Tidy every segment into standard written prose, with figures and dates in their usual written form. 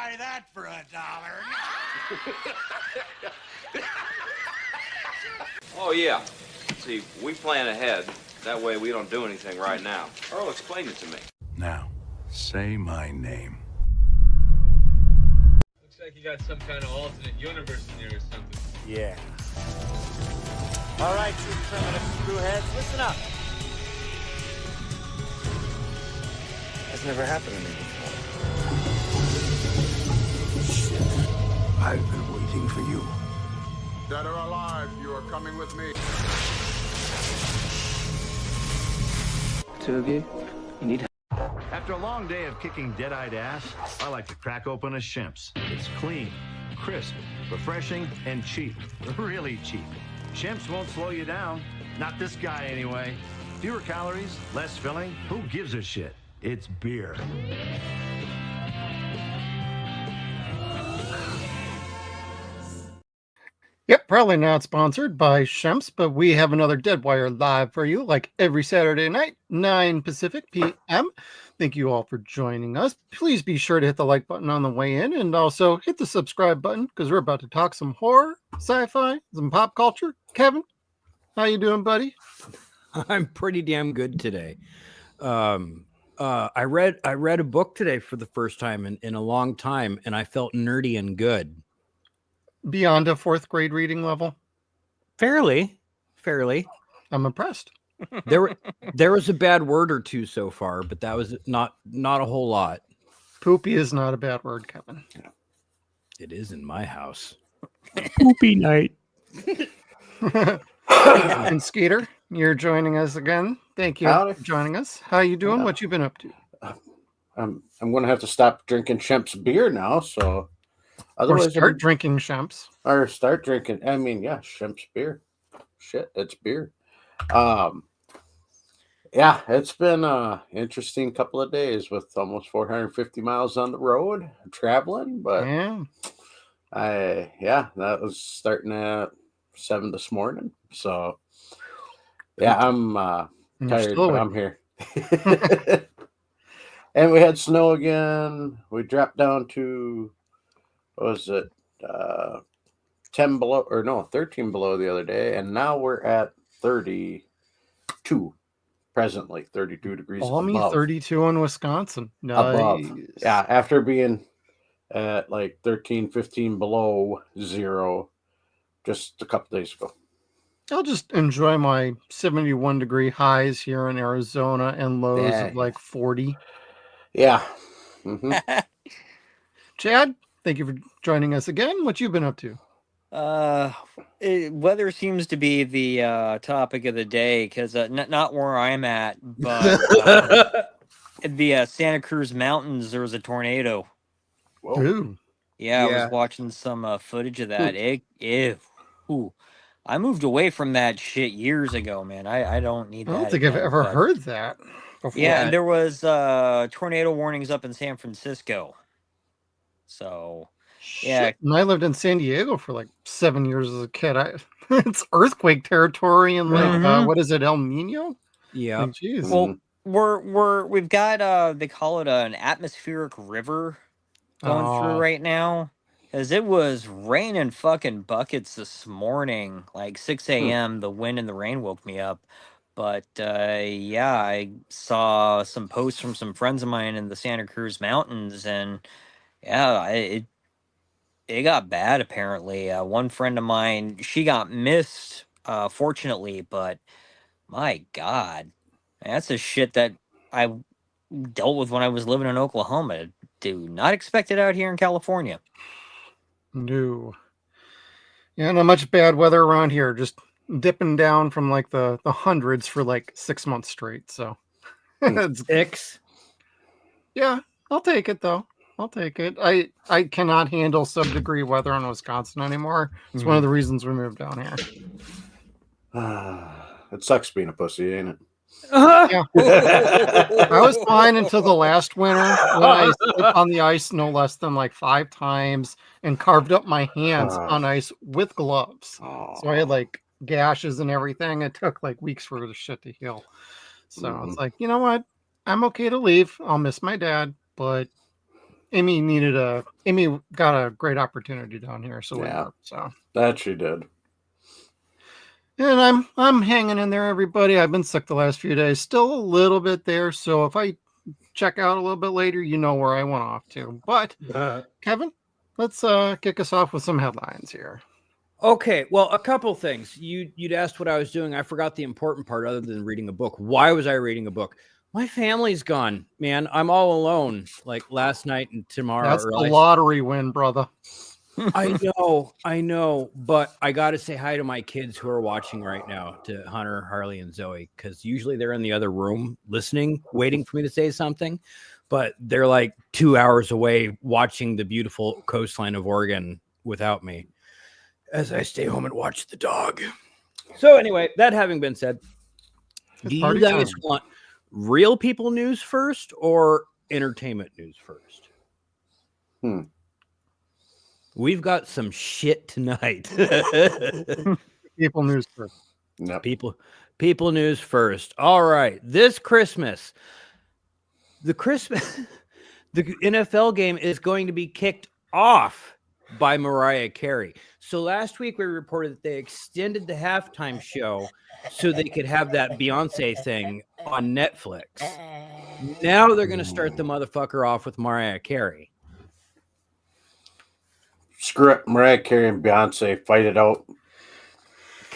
buy that for $1. Oh, yeah. See, we plan ahead. That way we don't do anything right now. Earl, explain it to me. Now, say my name. Looks like you got some kind of alternate universe in there or something. Yeah. All right, you primitive screwheads, listen up. That's never happened to me before. I've been waiting for you. Dead or alive, you are coming with me. Two of you? You need After a long day of kicking dead-eyed ass, I like to crack open a Shemp's. It's clean, crisp, refreshing, and cheap. Really cheap. Shemp's won't slow you down. Not this guy, anyway. Fewer calories, less filling. Who gives a shit? It's beer. Yep, probably not sponsored by Shemps, but we have another Deadwire live for you, like every Saturday night, 9 Pacific p.m. Thank you all for joining us. Please be sure to hit the like button on the way in, and also hit the subscribe button, because we're about to talk some horror, sci-fi, some pop culture. Kevin, how you doing, buddy? I'm pretty damn good today. I read a book today for the first time in a long time, and I felt nerdy and good. Beyond a 4th grade reading level? Fairly. I'm impressed. There was a bad word or two so far, but that was not a whole lot. Poopy is not a bad word, Kevin. It is in my house. Poopy night. And Skeeter, you're joining us again. Thank you for joining us. How you doing? What you been up to? I'm going to have to stop drinking Shemp's beer now, so... Or start drinking Shemp's. Or start drinking. I mean, yeah, Shemp's beer. Shit, it's beer. Yeah, it's been an interesting couple of days with almost 450 miles on the road traveling. But that was starting at 7 this morning. So yeah, I'm tired, but I'm here. And we had snow again. We dropped down to, what was it, 10 below, or no, 13 below the other day, and now we're at 32 presently, 32 degrees Balmy above. 32 in Wisconsin. Nice. Above. Yeah, after being at like 13, 15 below zero just a couple days ago. I'll just enjoy my 71 degree highs here in Arizona and lows of like 40. Yeah. Mm-hmm. Chad, thank you for joining us again. What you been up to? Weather seems to be the topic of the day, because not where I'm at, but the Santa Cruz Mountains, there was a tornado. Whoa. Ooh. Yeah, I was watching some footage of that. I moved away from that shit years ago, man. I don't need that. I don't think I've ever heard that before. Yeah, and there was tornado warnings up in San Francisco. So, yeah. Shit. And I lived in San Diego for like 7 years as a kid. It's earthquake territory and like what is it, El Nino? Yeah. Jeez. Well, we've got they call it an atmospheric river going through right now, because it was raining fucking buckets this morning, like 6 a.m. The wind and the rain woke me up. But yeah, I saw some posts from some friends of mine in the Santa Cruz Mountains, and yeah, it got bad apparently. One friend of mine, she got missed, fortunately, but my God, that's the shit that I dealt with when I was living in Oklahoma. Do not expect it out here in California. No. Yeah, not much bad weather around here. Just dipping down from like the hundreds for like 6 months straight. So it's 6. Yeah, I'll take it though. I'll take it. I cannot handle sub-degree weather in Wisconsin anymore. It's one of the reasons we moved down here. It sucks being a pussy, ain't it? Yeah. I was fine until the last winter when I slipped on the ice no less than like 5 times and carved up my hands on ice with gloves. So I had like gashes and everything. It took like weeks for the shit to heal. So it's like, you know what? I'm okay to leave. I'll miss my dad, but Amy got a great opportunity down here, so Yeah. so That she did. and I'm hanging in there, everybody. I've been sick the last few days, still a little bit there. So if I check out a little bit later, you know where I went off to. But Kevin, let's kick us off with some headlines here. Okay, well, a couple things. You'd asked what I was doing. I forgot the important part other than reading a book. Why was I reading a book? My family's gone, man. I'm all alone. Like last night and tomorrow. That's the lottery win, brother. I know, but I got to say hi to my kids who are watching right now, to Hunter, Harley, and Zoe, because usually they're in the other room listening, waiting for me to say something, but they're like 2 hours away watching the beautiful coastline of Oregon without me as I stay home and watch the dog. So anyway, that having been said, do you guys want real people news first or entertainment news first? We've got some shit tonight. People news first. No. People news first. All right. This Christmas, the NFL game is going to be kicked off by Mariah Carey. So last week we reported that they extended the halftime show so they could have that Beyonce thing on Netflix. Now they're going to start the motherfucker off with Mariah Carey. Screw it. Mariah Carey and Beyonce fight it out.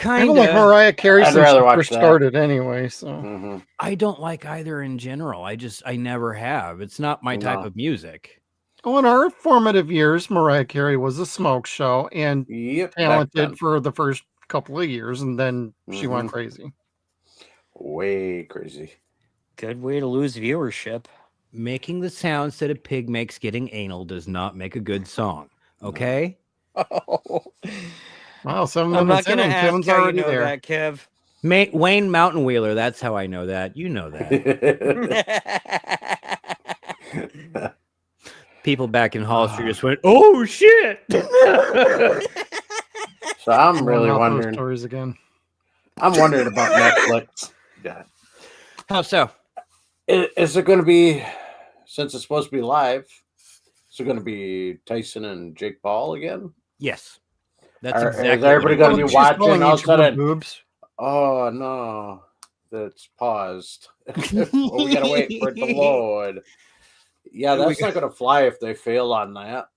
I don't like Mariah Carey since she first started anyway. So I don't like either in general. I never have. It's not my type of music. Well, in our formative years, Mariah Carey was a smoke show and talented for the first couple of years, and then she went crazy. Way crazy. Good way to lose viewership. Making the sounds that a pig makes getting anal does not make a good song. Okay. Wow, 7 I'm not minutes in gonna and ask Kevin's how already you know there. that, Kev. Wayne Mountain Wheeler. That's how I know that. You know that. People back in Hollister just went, "Oh shit!" So I'm really wondering. Stories again. I'm wondering about Netflix. Yeah. How so? Is it going to be, since it's supposed to be live? Is it going to be Tyson and Jake Paul again? Yes. That's exactly. Is everybody going to be watching all of a sudden? Boobs. Oh no, that's paused. We gotta wait for it to load. Yeah, that's not gonna fly if they fail on that.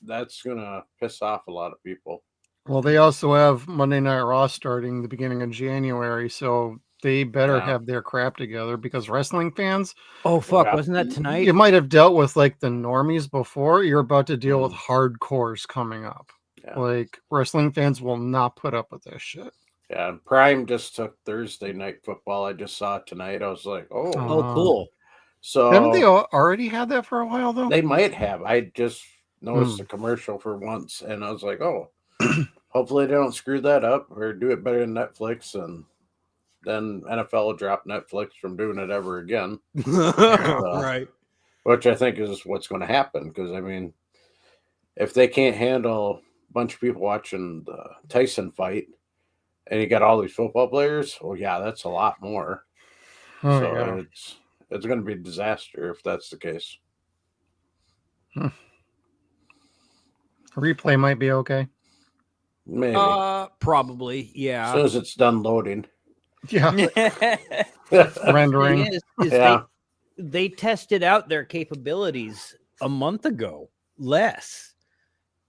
That's gonna piss off a lot of people. Well, they also have Monday Night Raw starting the beginning of January, so they better have their crap together because wrestling fans. Oh fuck! Wasn't that tonight? You might have dealt with like the normies before. You're about to deal with hardcores coming up. Yeah. Like wrestling fans will not put up with this shit. Yeah, and Prime just took Thursday Night Football. I just saw it tonight. I was like, oh, cool. So haven't they already had that for a while though? They might have. I just noticed a commercial for once, and I was like, oh, hopefully they don't screw that up or do it better than Netflix, and then NFL will drop Netflix from doing it ever again. Right. Which I think is what's going to happen, because I mean, if they can't handle a bunch of people watching the Tyson fight, and you got all these football players, well, yeah, that's a lot more. It's going to be a disaster if that's the case. Replay might be okay. Maybe. Probably, yeah. As soon as it's done loading. Yeah. Rendering. They tested out their capabilities a month ago, less.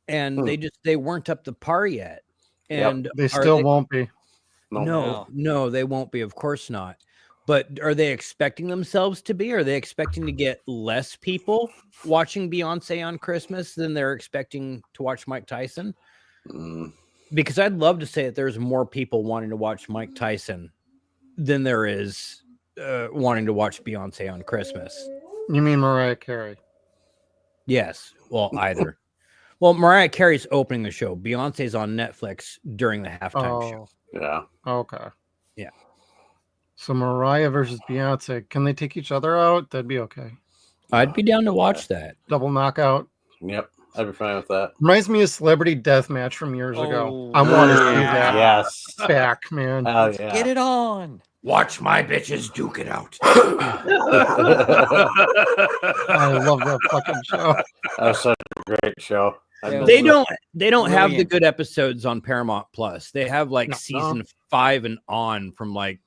And they weren't up to par yet. And they still won't be. No, they won't be. Of course not. But are they expecting themselves to be? Are they expecting to get less people watching Beyonce on Christmas than they're expecting to watch Mike Tyson? Because I'd love to say that there's more people wanting to watch Mike Tyson than there is wanting to watch Beyonce on Christmas. You mean Mariah Carey? Yes. Well, either. Well, Mariah Carey's opening the show. Beyonce's on Netflix during the halftime show. Yeah. Okay. Yeah. So Mariah versus Beyonce. Can they take each other out? That'd be okay. I'd be down to watch that. Double knockout. Yep. I'd be fine with that. Reminds me of Celebrity Deathmatch from years ago. I want to see that. Yes. Back, man. Oh, yeah. Get it on. Watch my bitches duke it out. I love that fucking show. was such a great show. They don't have the Brilliant. good episodes on Paramount Plus. They have like No. season 5 and on from like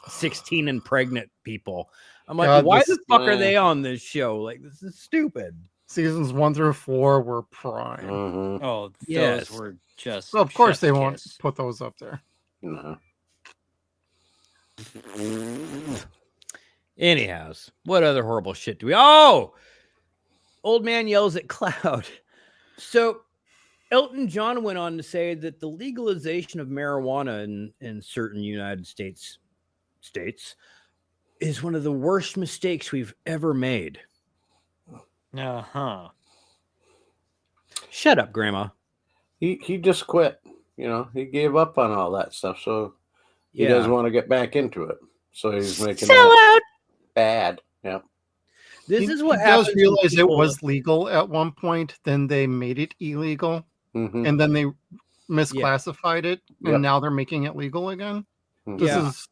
16 and pregnant people. I'm like, God, why this- the fuck are they on this show? Like, this is stupid. Seasons 1 through 4 were prime. Mhm. Oh, Yes. those were just. Well, of course chef's they won't kiss. put those up there. No. Anyhow, what other horrible shit do we? Oh, old man yells at cloud. So Elton John went on to say that the legalization of marijuana in certain United States is one of the worst mistakes we've ever made. Uh-huh. Shut up, Grandma. He just quit. You know, he gave up on all that stuff, so he doesn't want to get back into it. So he's making that bad. Yeah. This is what he happens. does when realize people- it was legal at one point, then they made it illegal, Mhm. and then they misclassified it, and Yep. now they're making it legal again. Mhm. This Yeah. is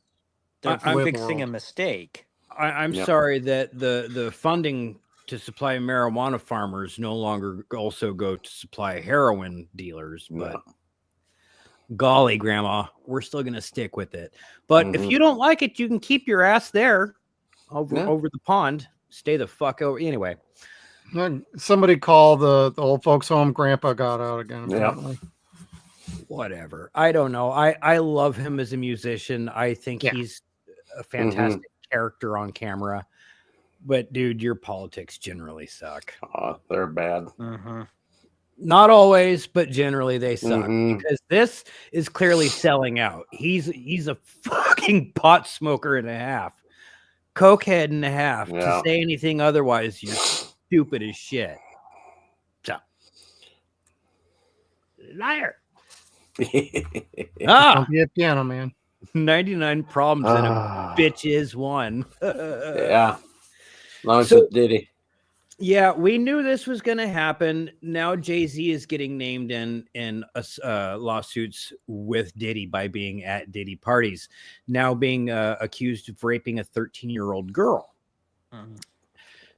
They're I'm fixing a world. mistake. I'm Yep. sorry that the funding to supply marijuana farmers no longer also go to supply heroin dealers, but No. golly, Grandma, we're still going to stick with it. But if Mhm. you don't like it, you can keep your ass there over Yeah. over the pond. Stay the fuck over. Anyway, somebody call the old folks home. Grandpa got out again. Yeah. Apparently. whatever. I don't know. I love him as a musician. I think Yeah. he's a fantastic character on camera. But dude, your politics generally suck. Oh, they're bad. Mm-hmm. Not always, but generally they suck Mhm. because this is clearly selling out. He's a fucking pot smoker and a half, cokehead and a half. Yeah. To say anything otherwise, you're stupid as shit. So, liar. Ah, Don't be a piano man. 99 problems and a Ah. bitch is one. Yeah. As long as So- it's Diddy. Yeah, we knew this was going to happen. Now Jay-Z is getting named in lawsuits with Diddy by being at Diddy parties, now being accused of raping a 13-year-old girl. Mhm.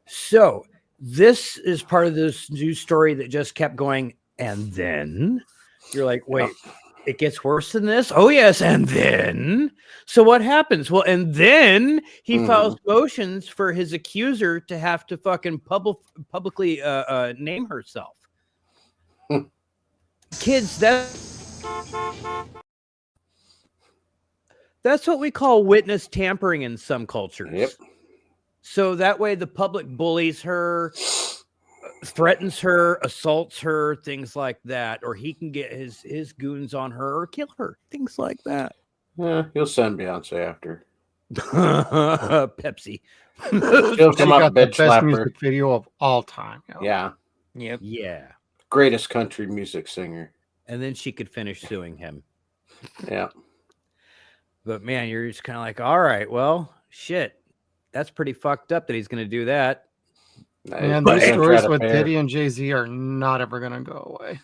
So this is part of this news story that just kept going. And then you're like, wait, it gets worse than this? Oh, yes. And then, so what happens? Well, and then he files motions for his accuser to have to fucking publicly name herself. Kids, that's what we call witness tampering in some cultures. Yep. So that way the public bullies her, threatens her, assaults her, things like that, or he can get his goons on her or kill her, things like that. Yeah, he'll send Beyonce after. Pepsi. He'll come She up got the bed best slapper. music video of all time. Yeah. Yep. Yeah. Greatest country music singer. And then she could finish suing him. Yeah. But man, you're just kind of like, all right, well, shit. That's pretty fucked up that he's going to do that. And But those he's gonna try stories to with pay her. Diddy and Jay-Z are not ever going to go away.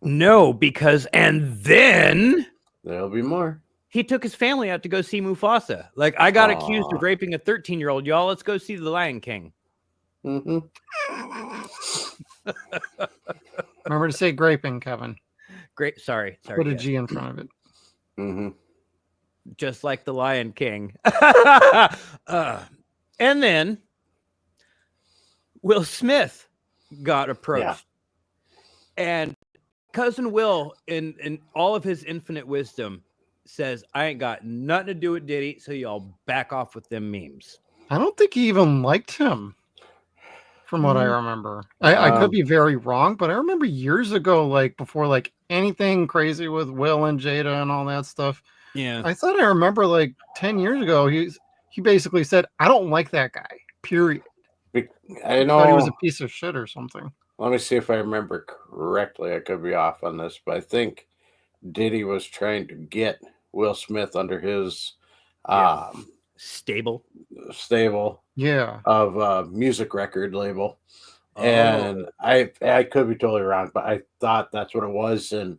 No, because, and then There'll be more. he took his family out to go see Mufasa. Like, I got accused Aw. of raping a 13-year-old. Y'all, let's go see The Lion King. Mm-hmm. Remember to say graping, Kevin. Great. Sorry. Put a yes. G in front of it. Mm-hmm. Just like The Lion King. And then Will Smith got approached. Yeah. And cousin Will, in all of his infinite wisdom, says, I ain't got nothing to do with Diddy, so y'all back off with them memes. I don't think he even liked him, from what I remember. I could be very wrong, but I remember years ago, like before, like anything crazy with Will and Jada and all that stuff. Yeah. I thought I remember like 10 years ago, he basically said, I don't like that guy, period. I I thought he was know. a piece of shit or something. Let me see if I remember correctly. I could be off on this, but I think Diddy was trying to get Will Smith under his Stable. stable Yeah. of music record label. Oh. And I could be totally wrong, but I thought that's what it was. And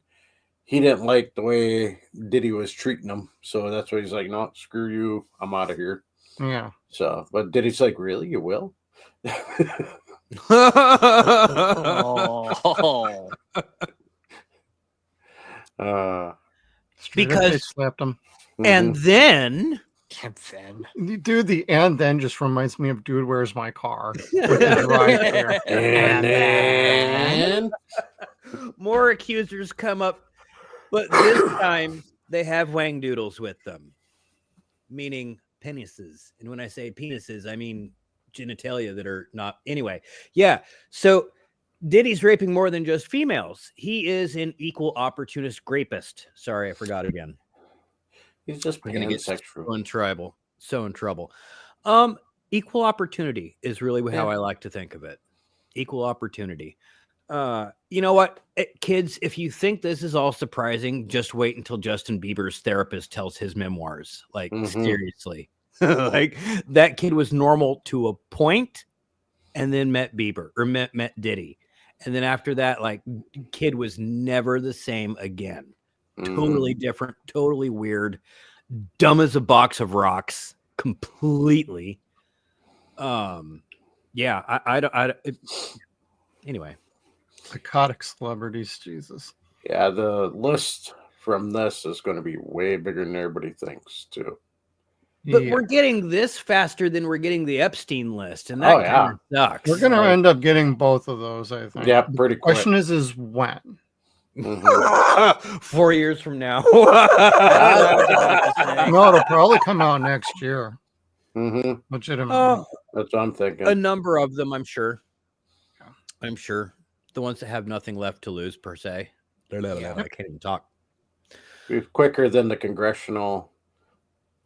he didn't like the way Diddy was treating him. So that's why he's like, no, screw you. I'm out of here. Yeah. So, but Diddy's like, really? You will? Oh. Straight up, they Because slapped him. and then Then. Dude, the and then just reminds me of Dude, Where's My Car? With the drive there. And then more accusers come up, but this time they have wang doodles with them, meaning penises. And when I say penises, I mean genitalia that are not. Anyway, yeah. So Diddy's raping more than just females. He is an equal opportunist rapist. Sorry, I forgot again. he's just We're gonna get so pansexual. in trouble. Equal opportunity is really how I like to think of it. Equal opportunity. You know what, kids? If you think this is all surprising, just wait until Justin Bieber's therapist tells his memoirs. Like seriously, like that kid was normal to a point, and then met Bieber or met Diddy, and then after that, like kid was never the same again. Totally different, totally weird, dumb as a box of rocks, completely. Yeah, anyway. Psychotic celebrities, Jesus. Yeah, the list from this is going to be way bigger than everybody thinks, too. But we're getting this faster than we're getting the Epstein list, and that kind of sucks. We're going to end up getting both of those, I think. Yeah, pretty quick. The question is when? 4 years from now. No, it'll probably come out next year. Legitimately. That's what I'm thinking. A number of them, I'm sure. I'm sure. The ones that have nothing left to lose, per se. I can't even talk. Be quicker than the congressional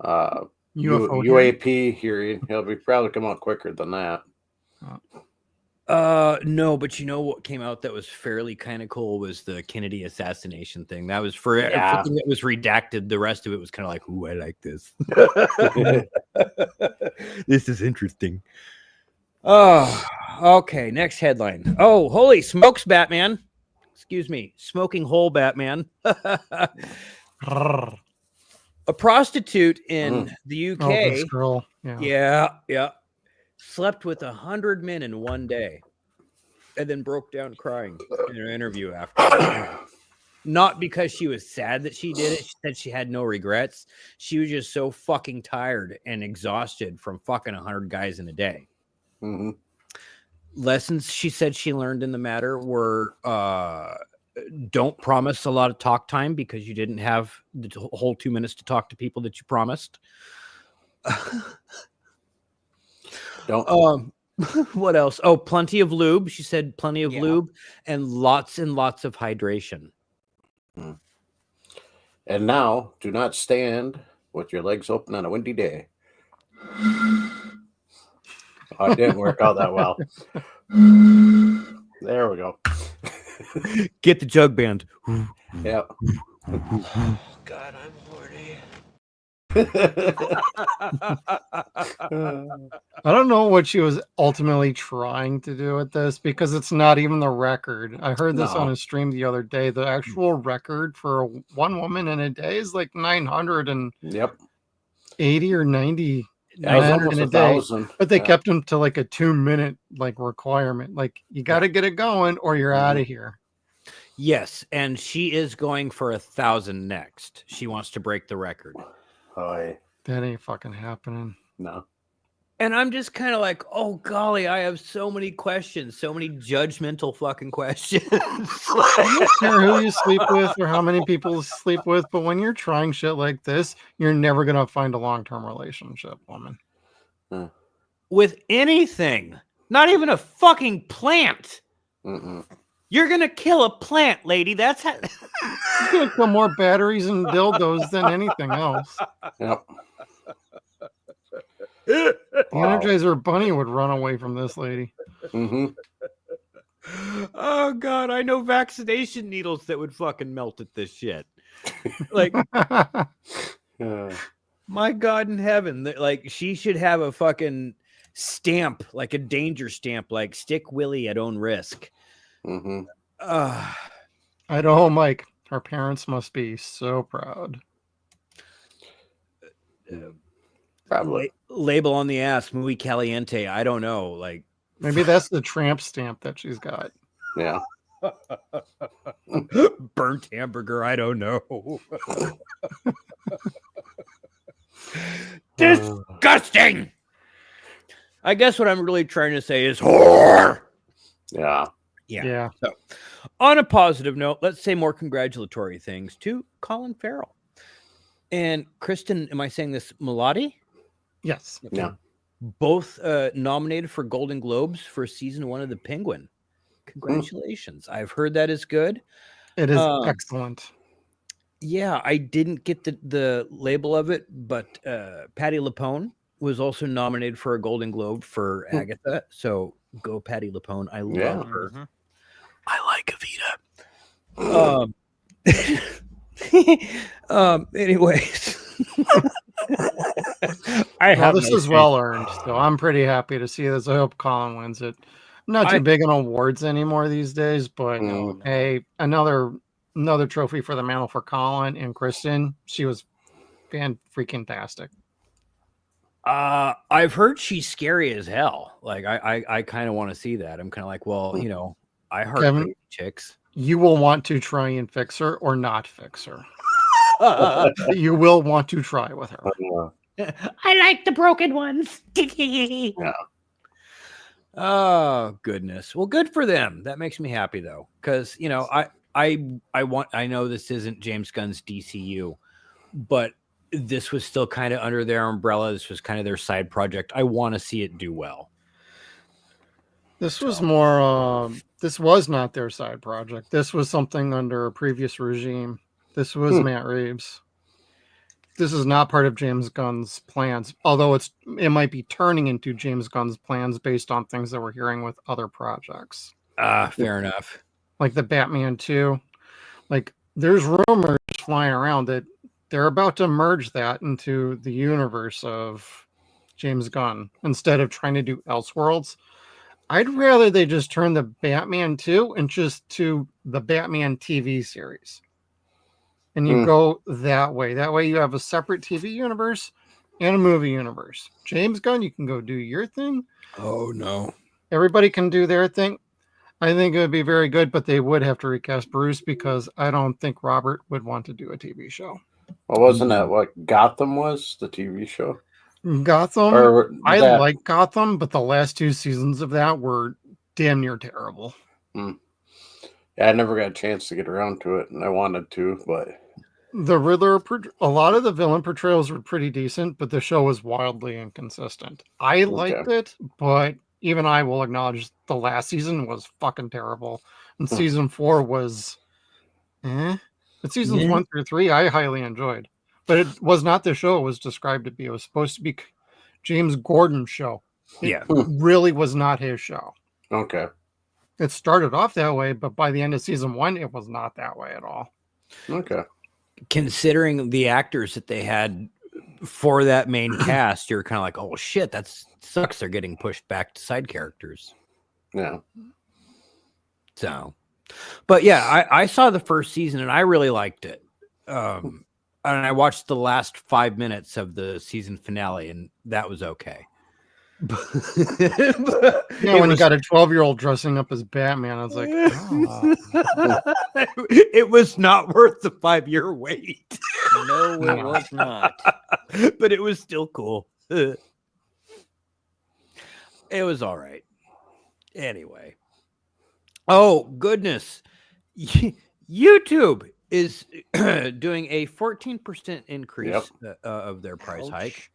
UFO UAP hearing. He'll be probably come out quicker than that. No, but you know what came out that was fairly kind of cool was the Kennedy assassination thing. That was for everything that was redacted. The rest of it was kind of like, ooh, I like this. This is interesting. Oh, okay. Next headline. Oh, holy smokes, Batman. Excuse me. Smoking hole Batman. A prostitute in the UK. Oh, this girl. Yeah. Slept with 100 men in one day and then broke down crying in her interview after. Not because she was sad that she did it. She said she had no regrets. She was just so fucking tired and exhausted from fucking 100 guys in a day. Lessons she said she learned in the matter were don't promise a lot of talk time because you didn't have the whole 2 minutes to talk to people that you promised. Don't. What else? Oh, plenty of lube. She said plenty of lube and lots of hydration. And now, do not stand with your legs open on a windy day. Oh, it didn't work out that well. There we go. Get the jug band. Yep. God, I'm horny. I don't know what she was ultimately trying to do with this because it's not even the record. I heard this on a stream the other day. The actual record for one woman in a day is like 980 or 90 men in a day. But they kept them to like a 2 minute like requirement. Like you got to get it going or you're out of here. Yes, and she is going for 1,000 next. She wants to break the record. That ain't fucking happening. No. And I'm just kind of like, oh golly, I have so many questions, so many judgmental fucking questions. I don't care who you sleep with or how many people you sleep with, but when you're trying shit like this, you're never gonna find a long-term relationship, woman. With anything, not even a fucking plant. You're gonna kill a plant, lady. That's how. You're gonna kill more batteries and dildos than anything else. Yep. The Energizer Bunny would run away from this lady. Oh God, I know vaccination needles that would fucking melt at this shit. Like, my God in heaven, like she should have a fucking stamp, like a danger stamp, like stick Willie at own risk. I don't know, Mike. Her parents must be so proud. Probably. Label on the ass, muy caliente. I don't know. Like, Maybe that's the tramp stamp that she's got. Yeah. Burnt hamburger. I don't know. Disgusting. I guess what I'm really trying to say is whore. Yeah. Yeah. So, on a positive note, let's say more congratulatory things to Colin Farrell and Kristen. Am I saying this? Melody? Yes. Yeah. Both nominated for Golden Globes for season 1 of The Penguin. Congratulations. I've heard that is good. It is excellent. Yeah, I didn't get the label of it, but Patti LuPone was also nominated for a Golden Globe for Agatha. So go Patti LuPone. I love her. Mhm. I like Evita. Anyways. This is well earned, so I'm pretty happy to see this. I hope Colin wins it. I'm not too big on awards anymore these days, but hey, another trophy for the mantle for Colin and Kristen. She was freaking-tastic. I've heard she's scary as hell. Like I kind of want to see that. I'm kind of like, well, you know, I heart Kevin, crazy chicks. You will want to try and fix her or not fix her. You will want to try with her. I like the broken ones. Yeah. Oh goodness. Well, good for them. That makes me happy though, because you know, I know this isn't James Gunn's DCU, but this was still kind of under their umbrella. This was kind of their side project. I want to see it do well. This was more. This was not their side project. This was something under a previous regime. This was Matt Reeves. This is not part of James Gunn's plans, although it might be turning into James Gunn's plans based on things that we're hearing with other projects. Fair enough. Like the Batman 2. Like there's rumors flying around that they're about to merge that into the universe of James Gunn instead of trying to do Elseworlds. I'd rather they just turn the Batman 2 and just to the Batman TV series. And you go that way. That way you have a separate TV universe and a movie universe. James Gunn, you can go do your thing. Oh, no. Everybody can do their thing. I think it would be very good, but they would have to recast Bruce because I don't think Robert would want to do a TV show. Well, wasn't that what Gotham was, the TV show? Gotham? I like Gotham, but the last 2 seasons of that were damn near terrible. Yeah, I never got a chance to get around to it, and I wanted to, but... The Riddler, a lot of the villain portrayals were pretty decent, but the show was wildly inconsistent. I liked it, but even I will acknowledge the last season was fucking terrible. And season 4 was... But seasons 1 through 3, I highly enjoyed. But it was not the show it was described to be. It was supposed to be James Gordon's show. It really was not his show. Okay. It started off that way, but by the end of season 1, it was not that way at all. Okay. Considering the actors that they had for that main cast, you're kind of like, oh shit, that sucks. They're getting pushed back to side characters. Yeah. So, but yeah, I saw the first season and I really liked it. And I watched the last 5 minutes of the season finale, and that was okay. When you got a 12-year-old dressing up as Batman, I was like, it was not worth the 5-year wait. No, it was not. But it was still cool. It was all right. Anyway. Oh, goodness. YouTube is doing a 14% increase of their price hike.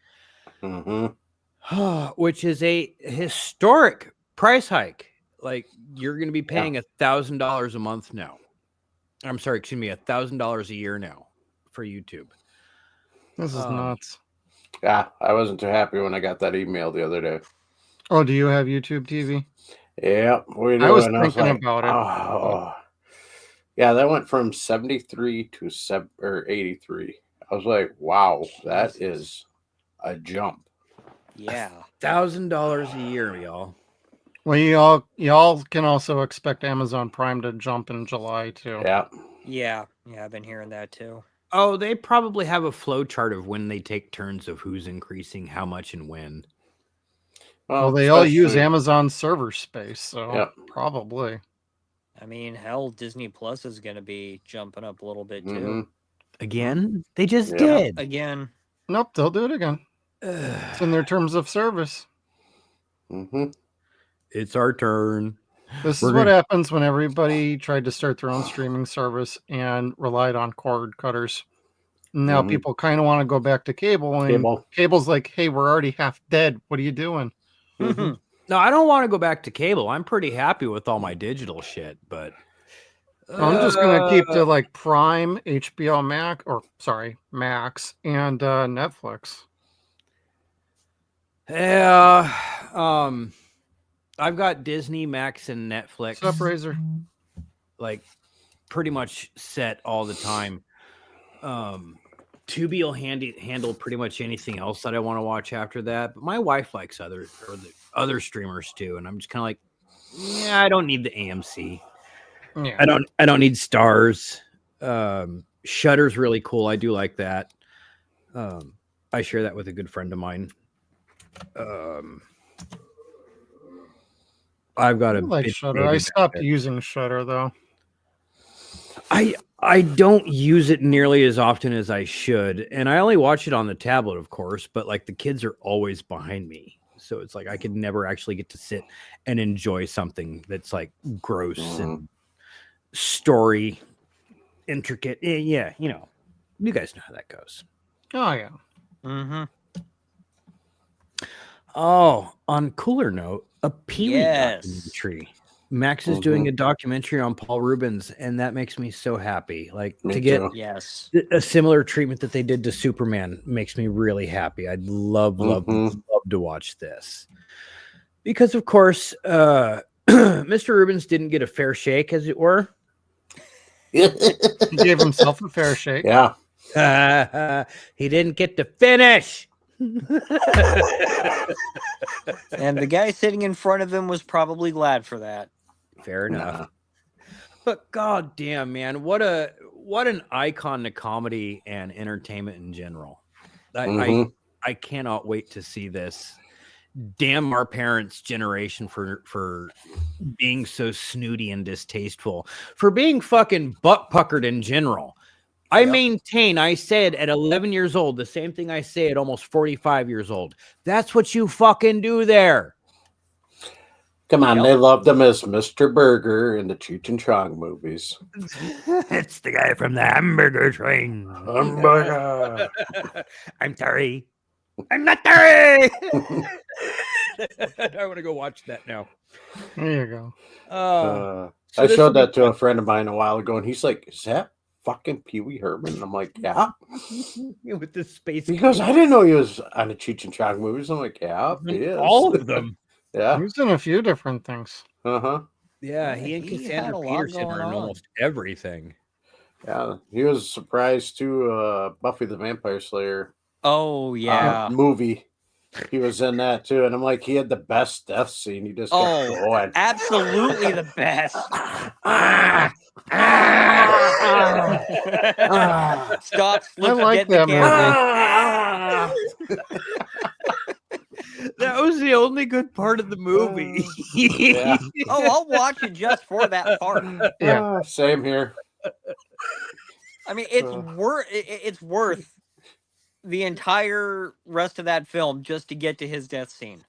Which is a historic price hike. Like you're going to be paying $1,000 a month now. I'm sorry, excuse me, $1,000 a year now for YouTube. This is nuts. Yeah, I wasn't too happy when I got that email the other day. Oh, do you have YouTube TV? Yeah, I was thinking about it. Oh. Yeah, that went from 73 to 83. I was like, wow, that is a jump. Yeah. $1,000 a year, y'all. Well, y'all can also expect Amazon Prime to jump in July too. Yeah, I've been hearing that too. Oh, they probably have a flow chart of when they take turns of who's increasing how much and when. Well, they all use especially- Amazon server space, so Yep. probably. I mean, hell, Disney Plus is going to be jumping up a little bit too. Mhm. Again? They just Yeah. did. Again. Nope, they'll do it again. It's in their terms of service. Mhm. It's our turn. This We're is what gonna- happens when everybody tried to start their own streaming service and relied on cord cutters. Now Mhm. people kind of want to go back to cable, and Cable. cable's like, hey, we're already half dead. What are you doing? Mhm. No, I don't want to go back to cable. I'm pretty happy with all my digital shit, but I'm just gonna keep to like Prime, HBO Max, Max, and Netflix. yeah. I've got Disney, Max, and Netflix. Sup, Razor? Like pretty much set all the time. Tubi will handle pretty much anything else that I want to watch after that. But my wife likes the other streamers too, and I'm just kind of like, yeah, I don't need the AMC. Yeah. I don't need Stars. Shutter's really cool. I do like that. I share that with a good friend of mine. I've got I a like big Shutter. baby I back stopped there. using Shutter though. I don't use it nearly as often as I should, and I only watch it on the tablet, of course. But like the kids are always behind me, so it's like I could never actually get to sit and enjoy something that's like gross and story intricate. Yeah, you guys know how that goes. Oh yeah. Mm-hmm. Oh, on cooler note, a Pee-wee Yes. documentary. Max is doing a documentary on Paul Rubens, and that makes me so happy. Like Me to get too. Yes. a similar treatment that they did to Superman makes me really happy. I'd love to watch this. Because of course, Mr. Rubens didn't get a fair shake, as it were. He gave himself a fair shake. Yeah. He didn't get to finish. And the guy sitting in front of him was probably glad for that. Fair enough. But god damn, man, what an icon to comedy and entertainment in general. I cannot wait to see this. Damn our parents' generation for being so snooty and distasteful, for being fucking butt puckered in general. I maintain I said at 11 years old the same thing I say at almost 45 years old. That's what you fucking do there. Come on, they loved him as Mr. Burger in the Cheech and Chong movies. It's the guy from the hamburger train. Hamburger. I'm sorry. I'm not sorry. I want to go watch that now. There you So go. I this showed will that to a friend of mine a while ago, and he's like, "Is that fucking Pee Wee Herman?" And I'm like, "Yeah." be with the space. He goes, "I didn't know he was on the Cheech and Chong movies." I'm like, "Yeah, he is." All of them. Yeah. He was in a few different things. Uh-huh. Yeah, he and He had Cassandra a lot Peterson going are in on. almost everything. Yeah. He was surprised too. Buffy the Vampire Slayer Oh yeah. movie. He was in that too, and I'm like, he had the best death scene. He just kept going. Absolutely the best. Stop, slip, like get in the that camera. That was the only good part of the movie. Yeah. Oh, I'll watch it just for that part. Yeah. Same here. I mean, it's worth the entire rest of that film just to get to his death scene.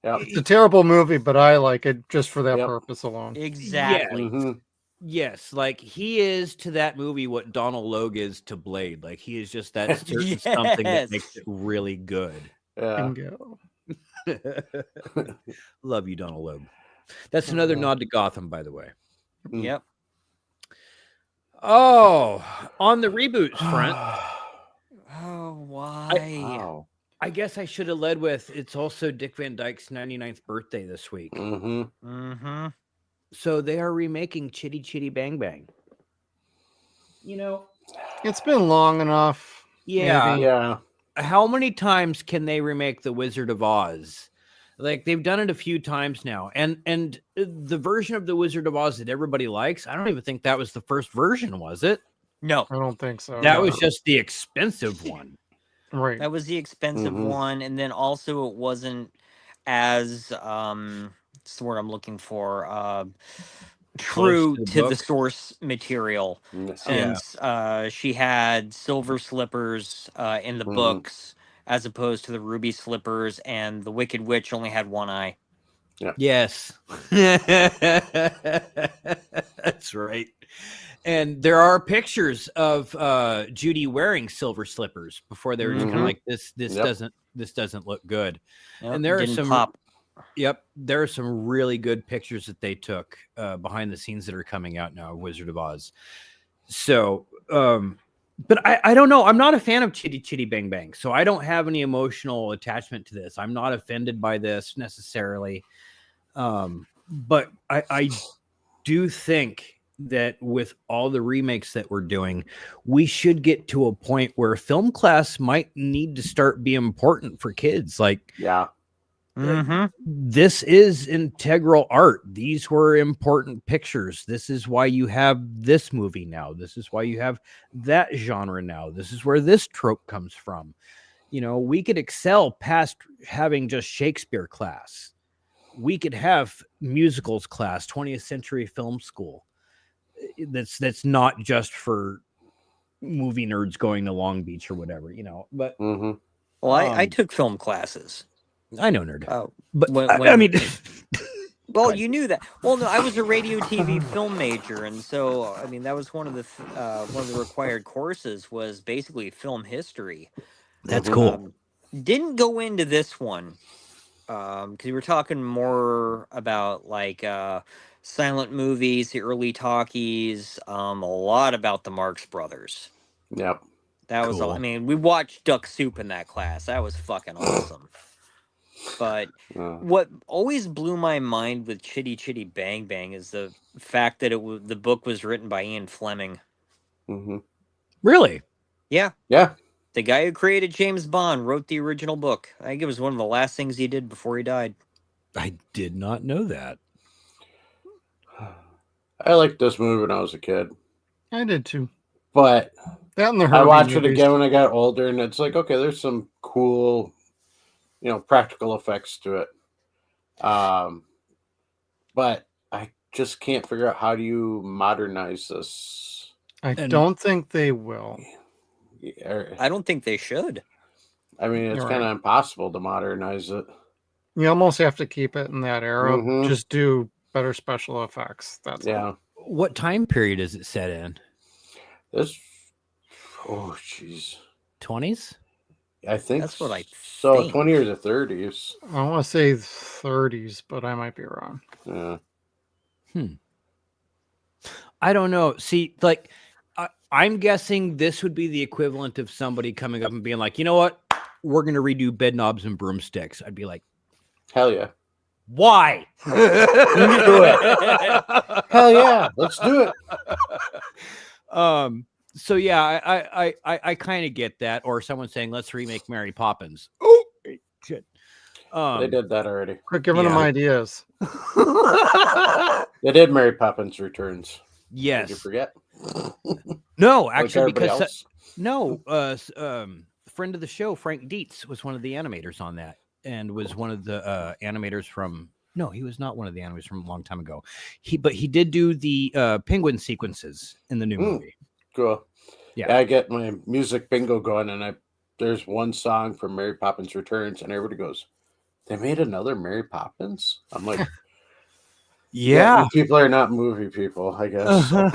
Yeah. It's a terrible movie, but I like it just for that Yep. purpose alone. Exactly. Mhm. Yes, like he is to that movie what Donald Logue is to Blade. Like he is just that certain something that makes Yes. it really good. Yeah. Bingo. Love you, Donald Logue. That's another nod to Gotham, by the way. Yep. Oh, on the reboots front, Oh, why? Wow. I guess I should have led with it's also Dick Van Dyke's 99th birthday this week. Mm-hmm. Mm-hmm. So they are remaking Chitty Chitty Bang Bang. It's been long enough. Yeah. Maybe. Yeah. How many times can they remake The Wizard of Oz? Like they've done it a few times now. And the version of The Wizard of Oz that everybody likes, I don't even think that was the first version, was it? No, I don't think so. That no. was just the expensive one. Right. that was the expensive Mhm. one, and then also it wasn't as what's the word I'm looking for? Close True to the to the book. source material, Yes. since she had silver slippers in the books as opposed to the ruby slippers, and the Wicked Witch only had one eye. Yes. That's right. And there are pictures of Judy wearing silver slippers before they were just kind of like this doesn't look good. Yep, And there are didn't some pop. there are some really good pictures that they took behind the scenes that are coming out now of Wizard of Oz. So but I don't know. I'm not a fan of Chitty Chitty Bang Bang, so I don't have any emotional attachment to this. I'm not offended by this necessarily. But I do think that with all the remakes that we're doing, we should get to a point where film class might need to start being important for kids. Like, this is integral art. These were important pictures. This is why you have this movie now. This is why you have that genre now. This is where this trope comes from. You know, we could excel past having just Shakespeare class. We could have musicals class, 20th century film school. That's not just for movie nerds going to Long Beach or whatever, you know. But well, I took film classes. I know, nerd. But when, I mean, well, you knew that. Well, no, I was a radio, TV, film major, and so I mean that was one of the required courses was basically film history. That's cool. Didn't go into this one because we were talking more about like silent movies, the early talkies, a lot about the Marx Brothers. Yep. That was all. I mean, we watched Duck Soup in that class. That was fucking awesome. But what always blew my mind with Chitty Chitty Bang Bang is the fact that the book was written by Ian Fleming. Really? Yeah. Yeah. The guy who created James Bond wrote the original book. I think it was one of the last things he did before he died. I did not know that. I liked this movie when I was a kid. I did too. But that and the I watched movies. it again when I got older, and it's like, okay, there's some cool, you know, practical effects to it. But I just can't figure out how do you modernize this. I don't think they will. I don't think they should. I mean, it's You're kind of right. impossible to modernize it. You almost have to keep it in that era. Mhm. Just do better special effects. That's all. What time period is it set in? This, oh, jeez. 20s? I think that's what I so. think. 20 or the 30s. I want to say 30s, but I might be wrong. Yeah. I don't know. See, like, I'm guessing this would be the equivalent of somebody coming up and being like, you know what? We're going to redo Bed Knobs and Broomsticks. I'd be like, hell yeah. Why? Do it. Hell yeah. Let's do it. So yeah, I kind of get that. Or someone saying, let's remake Mary Poppins. Oh, shit. They did that already. Quit giving them ideas. They did Mary Poppins Returns. Yes. Did you forget? No, Like actually, everybody because else? friend of the show, Frank Dietz, was one of the animators on that, and was one of the animators from. No, he was not one of the animators from a long time ago. But he did do the penguin sequences in the new movie. Cool. Yeah. I get my music bingo going, and there's one song from Mary Poppins Returns, and everybody goes, "They made another Mary Poppins?" I'm like, yeah. you people are not movie people, I guess. And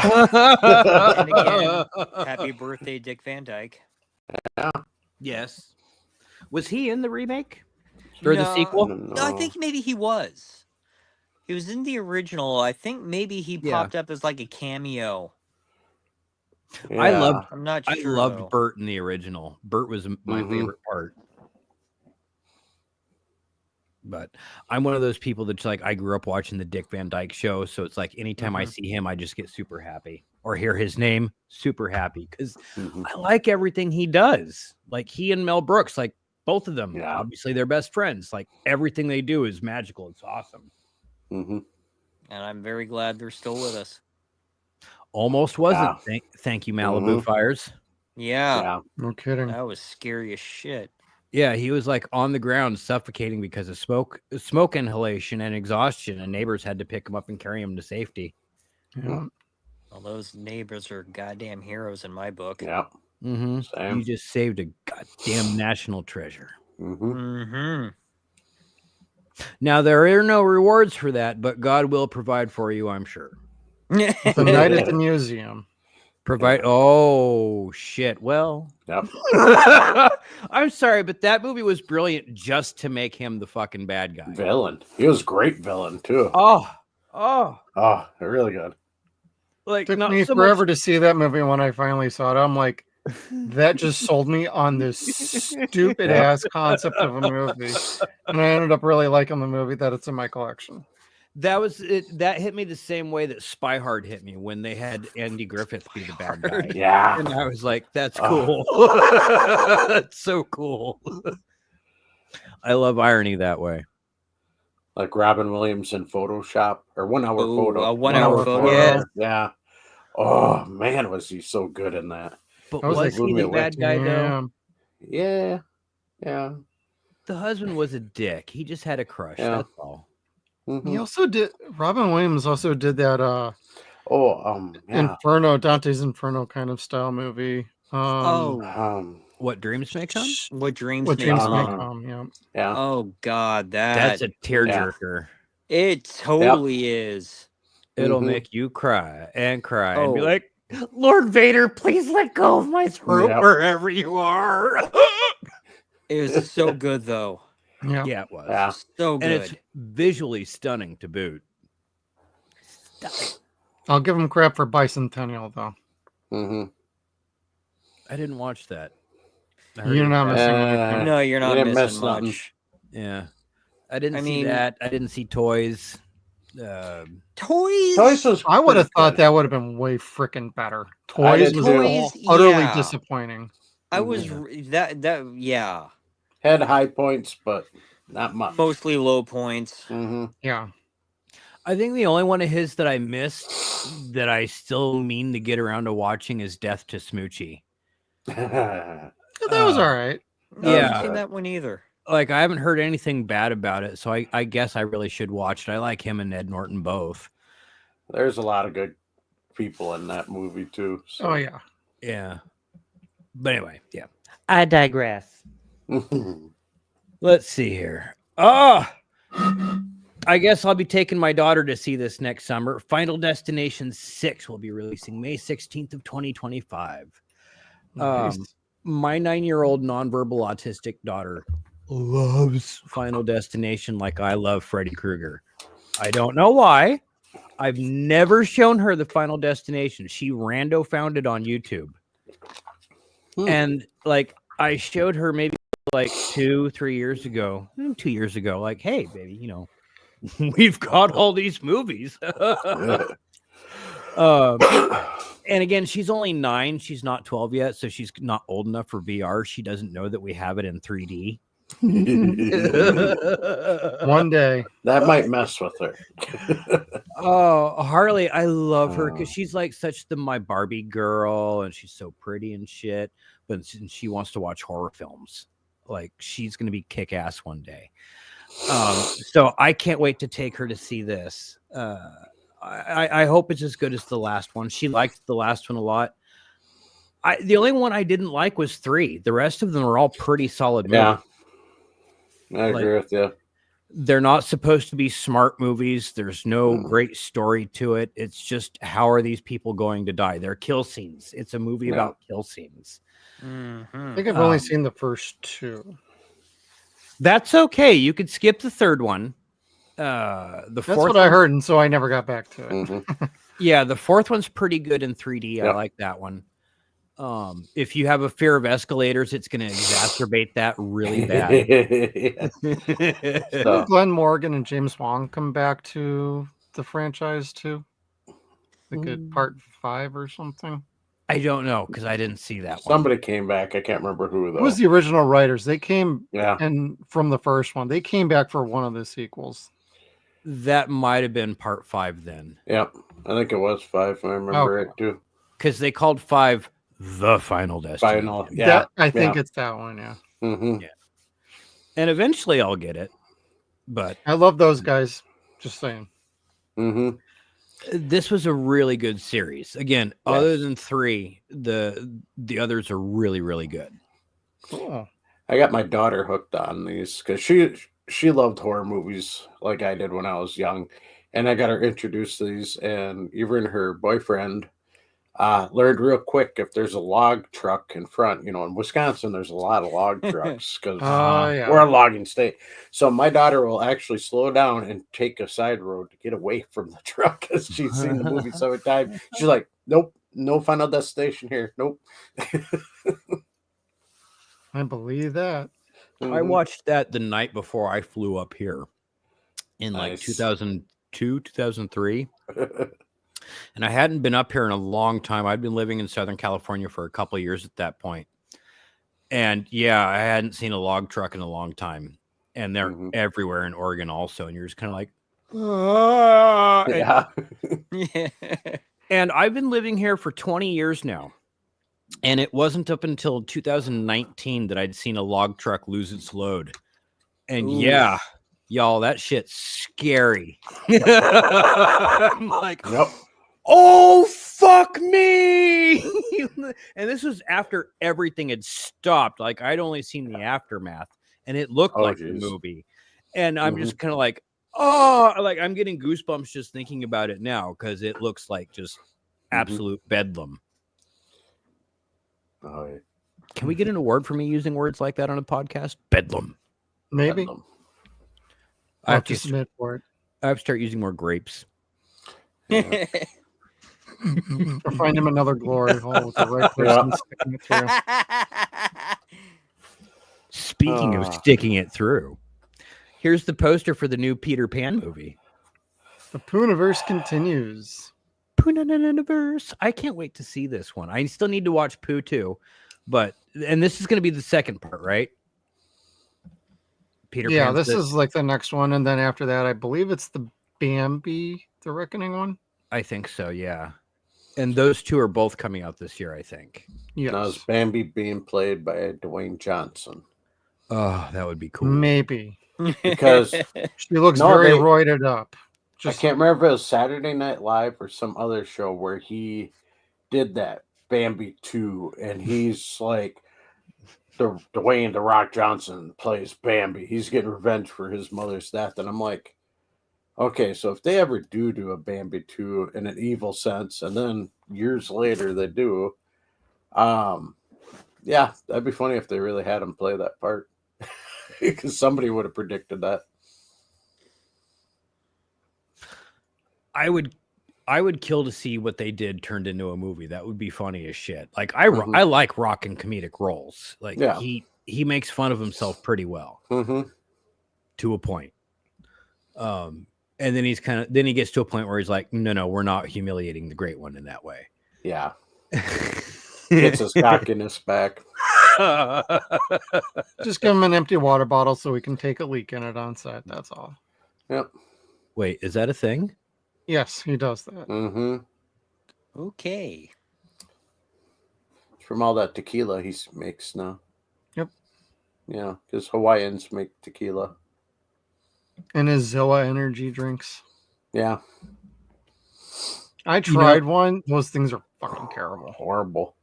again, happy birthday, Dick Van Dyke. Yeah. Yes. Was he in the remake or the sequel? No, I think maybe he was. He was in the original. I think maybe he popped up as like a cameo. Yeah. I'm not sure. I loved though. Bert in the original. Bert was my favorite part. But I'm one of those people that's like, I grew up watching the Dick Van Dyke Show, so it's like anytime I see him, I just get super happy, or hear his name, super happy, because I like everything he does. Like he and Mel Brooks, like both of them, obviously they're best friends. Like everything they do is magical. It's awesome. And I'm very glad they're still with us. Almost wasn't. Thank you, Malibu Fires. Yeah. No kidding. That was scary as shit. Yeah, he was like on the ground suffocating because of smoke inhalation and exhaustion, and neighbors had to pick him up and carry him to safety. Yeah. Well, those neighbors are goddamn heroes in my book. Yeah. Mm-hmm. Same. You just saved a goddamn national treasure. Mm-hmm. Mm-hmm. Now there are no rewards for that, but God will provide for you, I'm sure. The night at the museum. Provide. Oh shit. Well, Yep. I'm sorry, but that movie was brilliant just to make him the fucking bad guy. Villain. He was a great villain too. Oh, Really good. like Took not me so forever much. to see that movie when I finally saw it. I'm like, that just sold me on this stupid ass concept of a movie. And I ended up really liking the movie that it's in my collection. That was it. That hit me the same way that Spy Hard hit me when they had Andy Griffith be the bad guy. Yeah. And I was like, that's cool. That's so cool. I love irony that way. Like Robin Williams in Photoshop or 1 hour Ooh, photo. a 1 hour photo. Yeah. Yeah. Oh man, was he so good in that? But I was was like, he the bad guy though? Yeah. Yeah. The husband was a dick. He just had a crush. Yeah. That's all. Mhm. He also did. Robin Williams also did that Yeah. Inferno, Dante's Inferno kind of style movie. What dreams may come? What dreams What may dreams come. may come. Yeah. Yeah. Oh God, That's a tearjerker. It totally is. It'll Mhm. make you cry and cry and be Oh. like, Lord Vader, please let go of my throat Yep. wherever you are. It was so good though. Yeah. Yeah, it was. Yeah. So And good. it's visually stunning to boot. I'll give him crap for Bicentennial though. Mm-hmm. I didn't watch that. I heard You're it not was missing bad. anything. No, you're not didn't miss missing nothing. much. Yeah. I didn't I see mean- that. I didn't see Toys. Toys. Toys was I would have pretty thought good. that would have been way freaking better. I Toys did was too. Toys, utterly yeah. disappointing. I was that yeah. Had high points, but not much. Mostly low points. Mm-hmm. Yeah. I think the only one of his that I missed that I still mean to get around to watching is Death to Smoochie. That was all right. No, I haven't Yeah. seen that one either. Like, I haven't heard anything bad about it, so I guess I really should watch it. I like him and Ed Norton both. There's a lot of good people in that movie too. So. Oh yeah. Yeah. But anyway, yeah. I digress. Mhm. Let's see here. Oh, I guess I'll be taking my daughter to see this next summer. Final Destination 6 will be releasing May 16th of 2025. Nice. My 9-year-old nonverbal autistic daughter loves Final Destination like I love Freddy Krueger. I don't know why. I've never shown her the Final Destination. She rando found it on YouTube. And like I showed her maybe like 2-3 years ago, 2 years ago, like, hey, baby, you know, we've got all these movies. And again, she's only 9. She's not 12 yet, so she's not old enough for VR. She doesn't know that we have it in 3D. One day. That might mess with her. Oh, Harley, I love her because she's like such my Barbie girl, and she's so pretty and shit. But she wants to watch horror films. Like she's gonna be kick ass one day. So I can't wait to take her to see this. I hope it's as good as the last one. She liked the last one a lot. The only one I didn't like was 3. The rest of them are all pretty solid movies. Yeah, I agree with you. They're not supposed to be smart movies. There's no great story to it. It's just how are these people going to die? They're kill scenes. It's a movie about kill scenes. I think I've only seen the first 2. That's okay. You could skip the third one. That's fourth what I one- heard, and so I never got back to it. Mm-hmm. Yeah, the fourth one's pretty good in 3D. I Yep. like that one. If you have a fear of escalators, it's going to exacerbate that really bad. Didn't Glenn Morgan and James Wong come back to the franchise too? Like at part 5 or something. I don't know because I didn't see that one. Somebody came back. I can't remember who though. It was the original writers. They came Yeah. and from the first one. They came back for one of the sequels. That might have been part 5 then, Yep. I think it was 5. I remember Okay. it too. because they called 5 the Final Destination. Final. Yeah. That, I think it's that one, yeah. Mm-hmm. Yeah. and eventually I'll get it. But I love those guys. Just saying. Mm-hmm. this was a really good series. Again, other than 3, the others are really, really good. Cool. I got my daughter hooked on these because she loved horror movies like I did when I was young, and I got her introduced to these, and even her boyfriend learned real quick if there's a log truck in front. You know, in Wisconsin, there's a lot of log trucks because Yeah. we're a logging state. So my daughter will actually slow down and take a side road to get away from the truck because she's seen the movie so many times. She's like, nope, no final destination here. Nope. I believe that. I watched that the night before I flew up here in like Nice. 2002, 2003. And I hadn't been up here in a long time. I'd been living in Southern California for a couple of years at that point. And yeah, I hadn't seen a log truck in a long time. And they're everywhere in Oregon also. And you're just kind of like, Yeah. Yeah. And I've been living here for 20 years now. And it wasn't up until 2019 that I'd seen a log truck lose its load. And yeah, y'all, that shit's scary. I'm like, Yep. oh, fuck me. And this was after everything had stopped. Like, I'd only seen the aftermath, and it looked like the movie. And I'm just kind of like, oh, like I'm getting goosebumps just thinking about it now because it looks like just absolute bedlam. Oh, yeah. Can we get an award for me using words like that on a podcast? Bedlam. Maybe. Bedlam. I have to submit for it. I have to start using more grapes. Or find him another glory hole with the right person sticking it through. Speaking of sticking it through, here's the poster for the new Peter Pan movie. The Pooniverse continues. Pooniverse. I can't wait to see this one. I still need to watch Pooh too, and this is going to be the second part, right? Peter Pan. Yeah, this is like the next one, and then after that, I believe it's the Bambi, the Reckoning one. I think so, yeah. And those two are both coming out this year, I think. Yes. Now is Bambi being played by Dwayne Johnson? Oh, that would be cool. Maybe. Because she looks very roided up. I can't remember if it was Saturday Night Live or some other show where he did that Bambi 2, and he's like Dwayne The Rock Johnson plays Bambi. He's getting revenge for his mother's death, and I'm like, okay, so if they ever do a Bambi 2 in an evil sense, and then years later they do, yeah, that'd be funny if they really had him play that part, because somebody would have predicted that. I would kill to see what they did turned into a movie. That would be funny as shit. Like I like Rock in comedic roles. Like he makes fun of himself pretty well to a point. And then he gets to a point where he's like, no, we're not humiliating the great one in that way. Yeah. Gets his cockiness back. Just give him an empty water bottle so we can take a leak in it on set. That's all. Yep. Wait, is that a thing? Yes, he does that. Okay. From all that tequila he makes now. Yep. Yeah, because Hawaiians make tequila. And his Zilla energy drinks. Yeah. I tried one. Those things are fucking terrible. Horrible.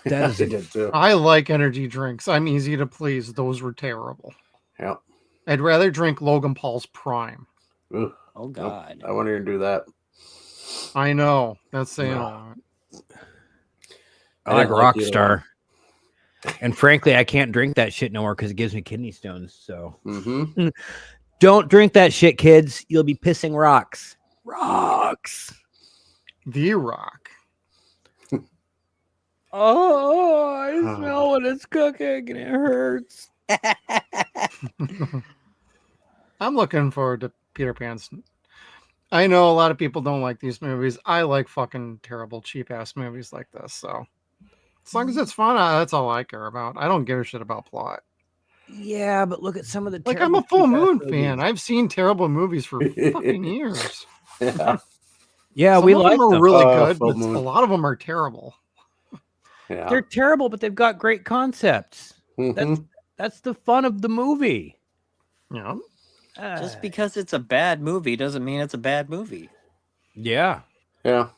That is did too. I like energy drinks. I'm easy to please. Those were terrible. Yep. I'd rather drink Logan Paul's Prime. Ugh. Oh God. Nope. I wouldn't even do that. I know. That's saying a lot. I like Rockstar. And frankly, I can't drink that shit no more because it gives me kidney stones. So don't drink that shit, kids. You'll be pissing rocks. Rocks. The Rock. Oh, I smell when it's cooking and it hurts. I'm looking forward to Peter Pan's. I know a lot of people don't like these movies. I like fucking terrible, cheap ass movies like this. So as long as it's fun, that's all I care about. I don't give a shit about plot. Yeah, but look at some of the like I'm a Full Moon fan. I've seen terrible movies for fucking years. Yeah, some we of like them. Are them. really good, but a lot of them are terrible. Yeah. They're terrible, but they've got great concepts. That's the fun of the movie. Yeah. Just because it's a bad movie doesn't mean it's a bad movie. Yeah. Yeah.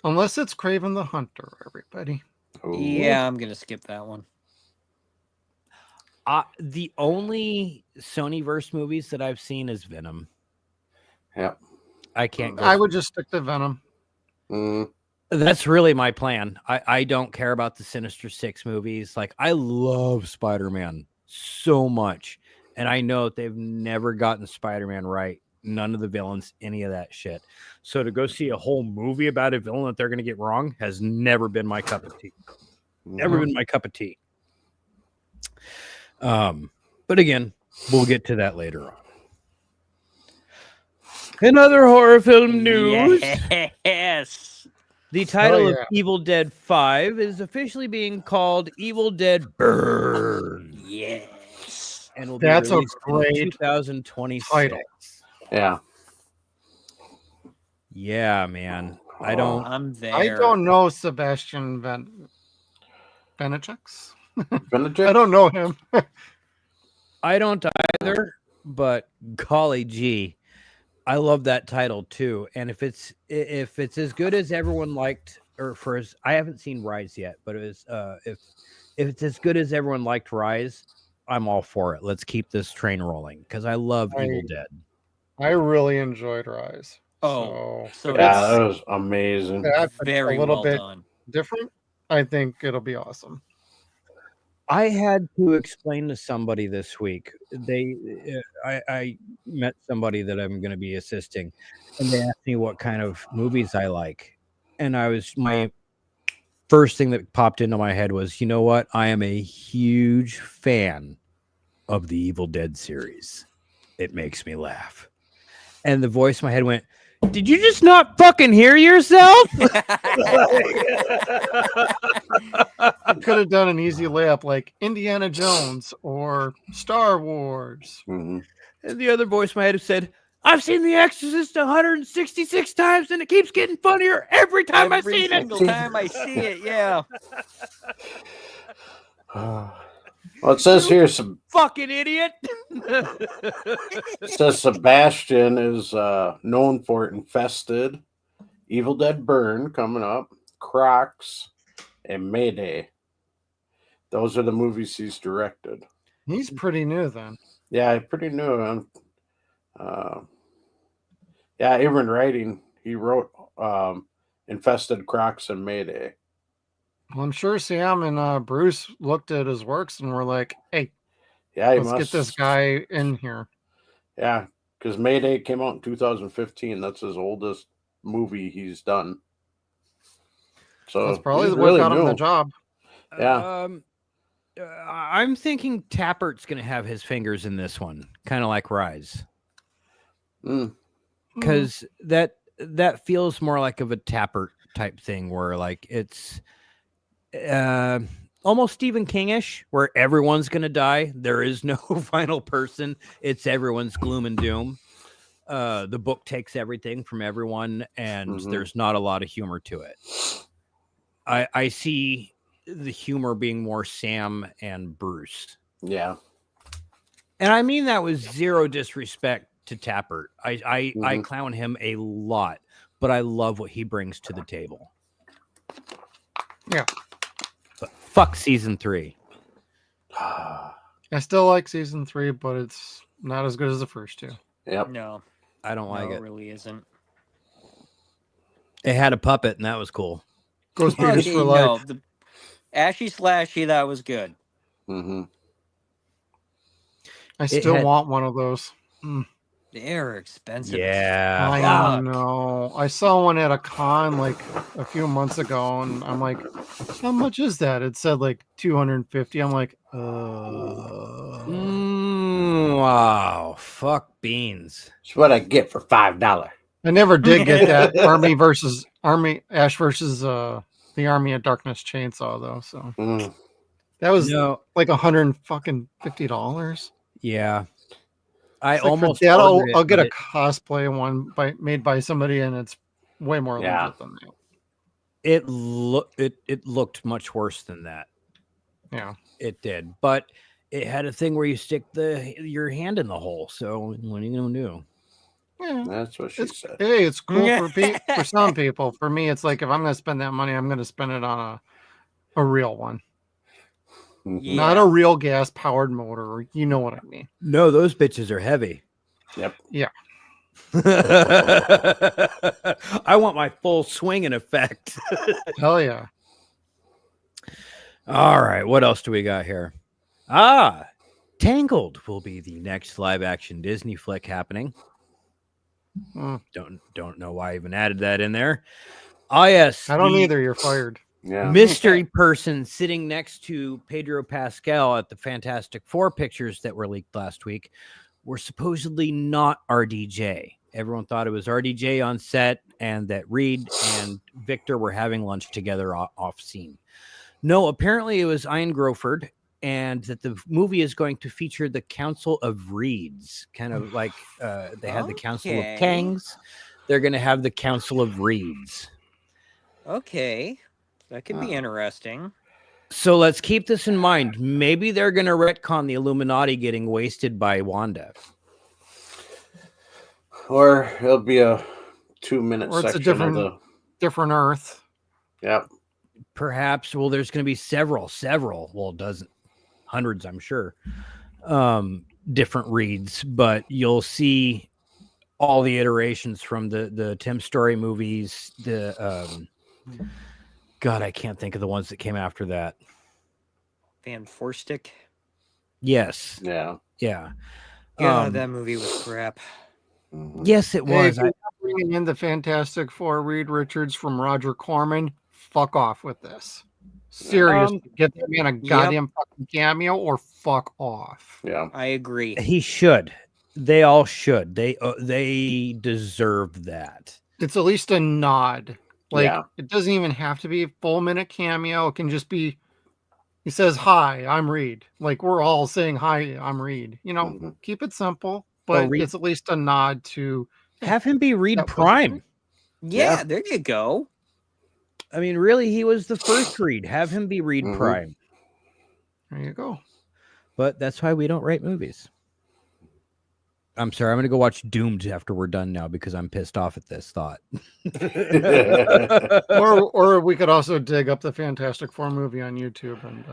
Unless it's Craven the Hunter, everybody. Ooh. Yeah, I'm gonna skip that one. The only Sonyverse movies that I've seen is Venom. Yep. I can't go. I would just stick to Venom. Mm. That's really my plan. I don't care about the Sinister Six movies. Like, I love Spider-Man so much. And I know they've never gotten Spider-Man right. None of the villains, any of that shit. So to go see a whole movie about a villain that they're going to get wrong has never been my cup of tea. Never been my cup of tea. But again, we'll get to that later on. In other horror film news, Yes. the title of yeah. Evil Dead 5 is officially being called Evil Dead Burn. Yes. And will be That's a released in great 2026. title. Yeah. Yeah, man. I'm there. I don't know Sebastian Benedicts. Benedict? I don't know him. I don't either, but golly gee, I love that title too. And if it's as good as everyone liked, I haven't seen Rise yet, but it was if it's as good as everyone liked Rise, I'm all for it. Let's keep this train rolling because I love Evil Dead. I really enjoyed Rise. So yeah, that was amazing. That's very a little well bit done. different. I think it'll be awesome. I had to explain to somebody this week. I met somebody that I'm going to be assisting, and they asked me what kind of movies I like, and my first thing that popped into my head was, you know what? I am a huge fan of the Evil Dead series. It makes me laugh, and the voice in my head went, "Did you just not fucking hear yourself?" I could have done an easy layup like Indiana Jones or Star Wars. Mm-hmm. And the other voice in my head said, "I've seen The Exorcist 166 times, and it keeps getting funnier every time I see it." Every single time I see it, yeah. Well, it says here some fucking idiot. It says Sebastian is known for Infested, Evil Dead Burn coming up, Crocs, and Mayday. Those are the movies he's directed. He's pretty new then. Yeah, pretty new. Yeah, even writing, he wrote Infested, Crocs, and Mayday. Well, I'm sure Sam and Bruce looked at his works and were like, "Hey, yeah, let's get this guy in here." Yeah, because Mayday came out in 2015. That's his oldest movie he's done. So that's probably what really got him the job. Yeah. I'm thinking Tappert's going to have his fingers in this one, kind of like Rise, because that feels more like of a Tappert type thing, where like it's almost Stephen King-ish, where everyone's going to die. There is no final person. It's everyone's gloom and doom. The book takes everything from everyone, and there's not a lot of humor to it. I see the humor being more Sam and Bruce. Yeah. And I mean that with zero disrespect to Tappert. I clown him a lot, but I love what he brings to the table. Yeah. But fuck season 3. I still like season 3, but it's not as good as the first two. Yep. No. I don't like it. It really isn't. It had a puppet, and that was cool. Ghostbusters for life. No, the Ashy Slashy, that was good. I still want one of those. They're expensive. Yeah. I know. I saw one at a con like a few months ago, and I'm like, how much is that? It said like $250. I'm like, wow. Fuck beans. It's what I get for $5. I never did get that Ash versus the Army of Darkness chainsaw though. So that was like $150. Yeah. I It's almost like ordered I'll it, get a but cosplay one made by somebody, and it's way more legit than that. it looked much worse than that. Yeah, it did. But it had a thing where you stick your hand in the hole. So what are you gonna do? Yeah. That's what she said. Hey, it's cool for some people. For me, it's like if I'm going to spend that money, I'm going to spend it on a real one. Mhm. Not a real gas powered motor. You know what I mean? No, those bitches are heavy. Yep. Yeah. I want my full swinging effect. Hell yeah. All right, what else do we got here? Tangled will be the next live action Disney flick happening. Don't know why I even added that in there. Yes, I don't either. You're fired. Yeah. Mystery person sitting next to Pedro Pascal at the Fantastic Four pictures that were leaked last week were supposedly not RDJ. Everyone thought it was RDJ on set and that Reed and Victor were having lunch together off scene. No, apparently it was Ian Groford, and that the movie is going to feature the Council of Reeds, kind of like they had the Council of Kangs. They're going to have the Council of Reeds. Okay, that could be interesting. So let's keep this in mind. Maybe they're going to retcon the Illuminati getting wasted by Wanda. Or it'll be a 2-minute Or it's section a different, of the different Earth. Yep. Perhaps. Well, there's going to be several. Well, hundreds, I'm sure. Different reads, but you'll see all the iterations from the Tim Story movies. God, I can't think of the ones that came after that. Van Forstick. Yes. Yeah. Yeah. God, that movie was crap. Yes, it was. Hey, bringing in the Fantastic Four, Reed Richards from Roger Corman. Fuck off with this. Seriously, get that man a goddamn fucking cameo or fuck off. Yeah, I agree. He should. They all should. They deserve that. It's at least a nod. Like, yeah. It doesn't even have to be a full minute cameo. It can just be, he says, "Hi, I'm Reed." Like, we're all saying, "Hi, I'm Reed." You know, keep it simple, but it's at least a nod to have him be Reed Prime. Yeah, there you go. I mean, really, he was the first Reed. Have him be Reed Prime. There you go. But that's why we don't write movies. I'm sorry. I'm going to go watch Doomed after we're done now because I'm pissed off at this thought. or we could also dig up the Fantastic Four movie on YouTube and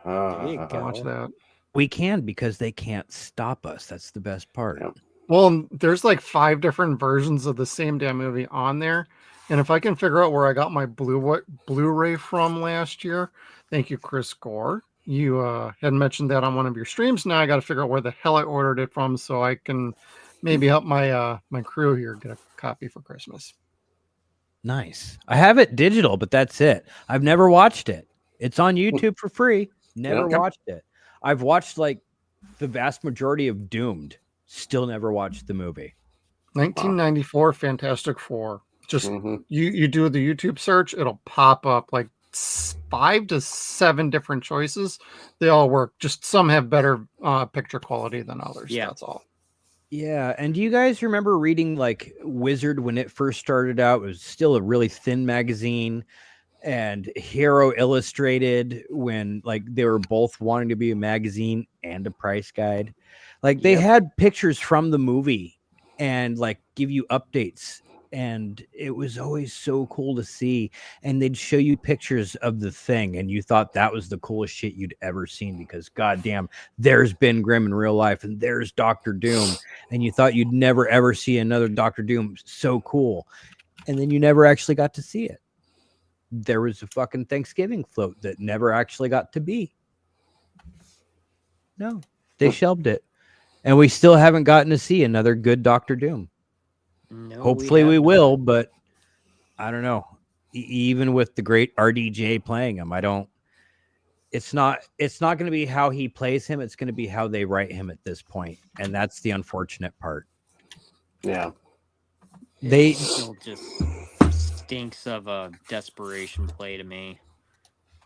watch that. We can because they can't stop us. That's the best part. Yep. Well, there's like 5 different versions of the same damn movie on there. And if I can figure out where I got my Blu-ray from last year, thank you, Chris Gore. You had mentioned that on one of your streams. Now I got to figure out where the hell I ordered it from so I can maybe help my my crew here get a copy for Christmas. Nice. I have it digital, but that's it. I've never watched it. It's on YouTube for free. Never watched it. I've watched like the vast majority of Doomed. Still never watched the movie. 1994 Fantastic Four. Just you do the YouTube search, it'll pop up like 5 to 7 different choices. They all work. Just some have better picture quality than others. Yeah, that's all. Yeah, and do you guys remember reading like Wizard when it first started out? It was still a really thin magazine, and Hero Illustrated when like they were both wanting to be a magazine and a price guide. Like they had pictures from the movie and like give you updates. And it was always so cool to see. And they'd show you pictures of the Thing, and you thought that was the coolest shit you'd ever seen because, goddamn, there's Ben Grimm in real life, and there's Dr. Doom. And you thought you'd never, ever see another Dr. Doom. So cool. And then you never actually got to see it. There was a fucking Thanksgiving float that never actually got to be. No, they shelved it. And we still haven't gotten to see another good Dr. Doom. No, hopefully we will, but I don't know. Even with the great RDJ playing him, it's not going to be how he plays him. It's going to be how they write him at this point. And that's the unfortunate part. Yeah. It still just stinks of a desperation play to me.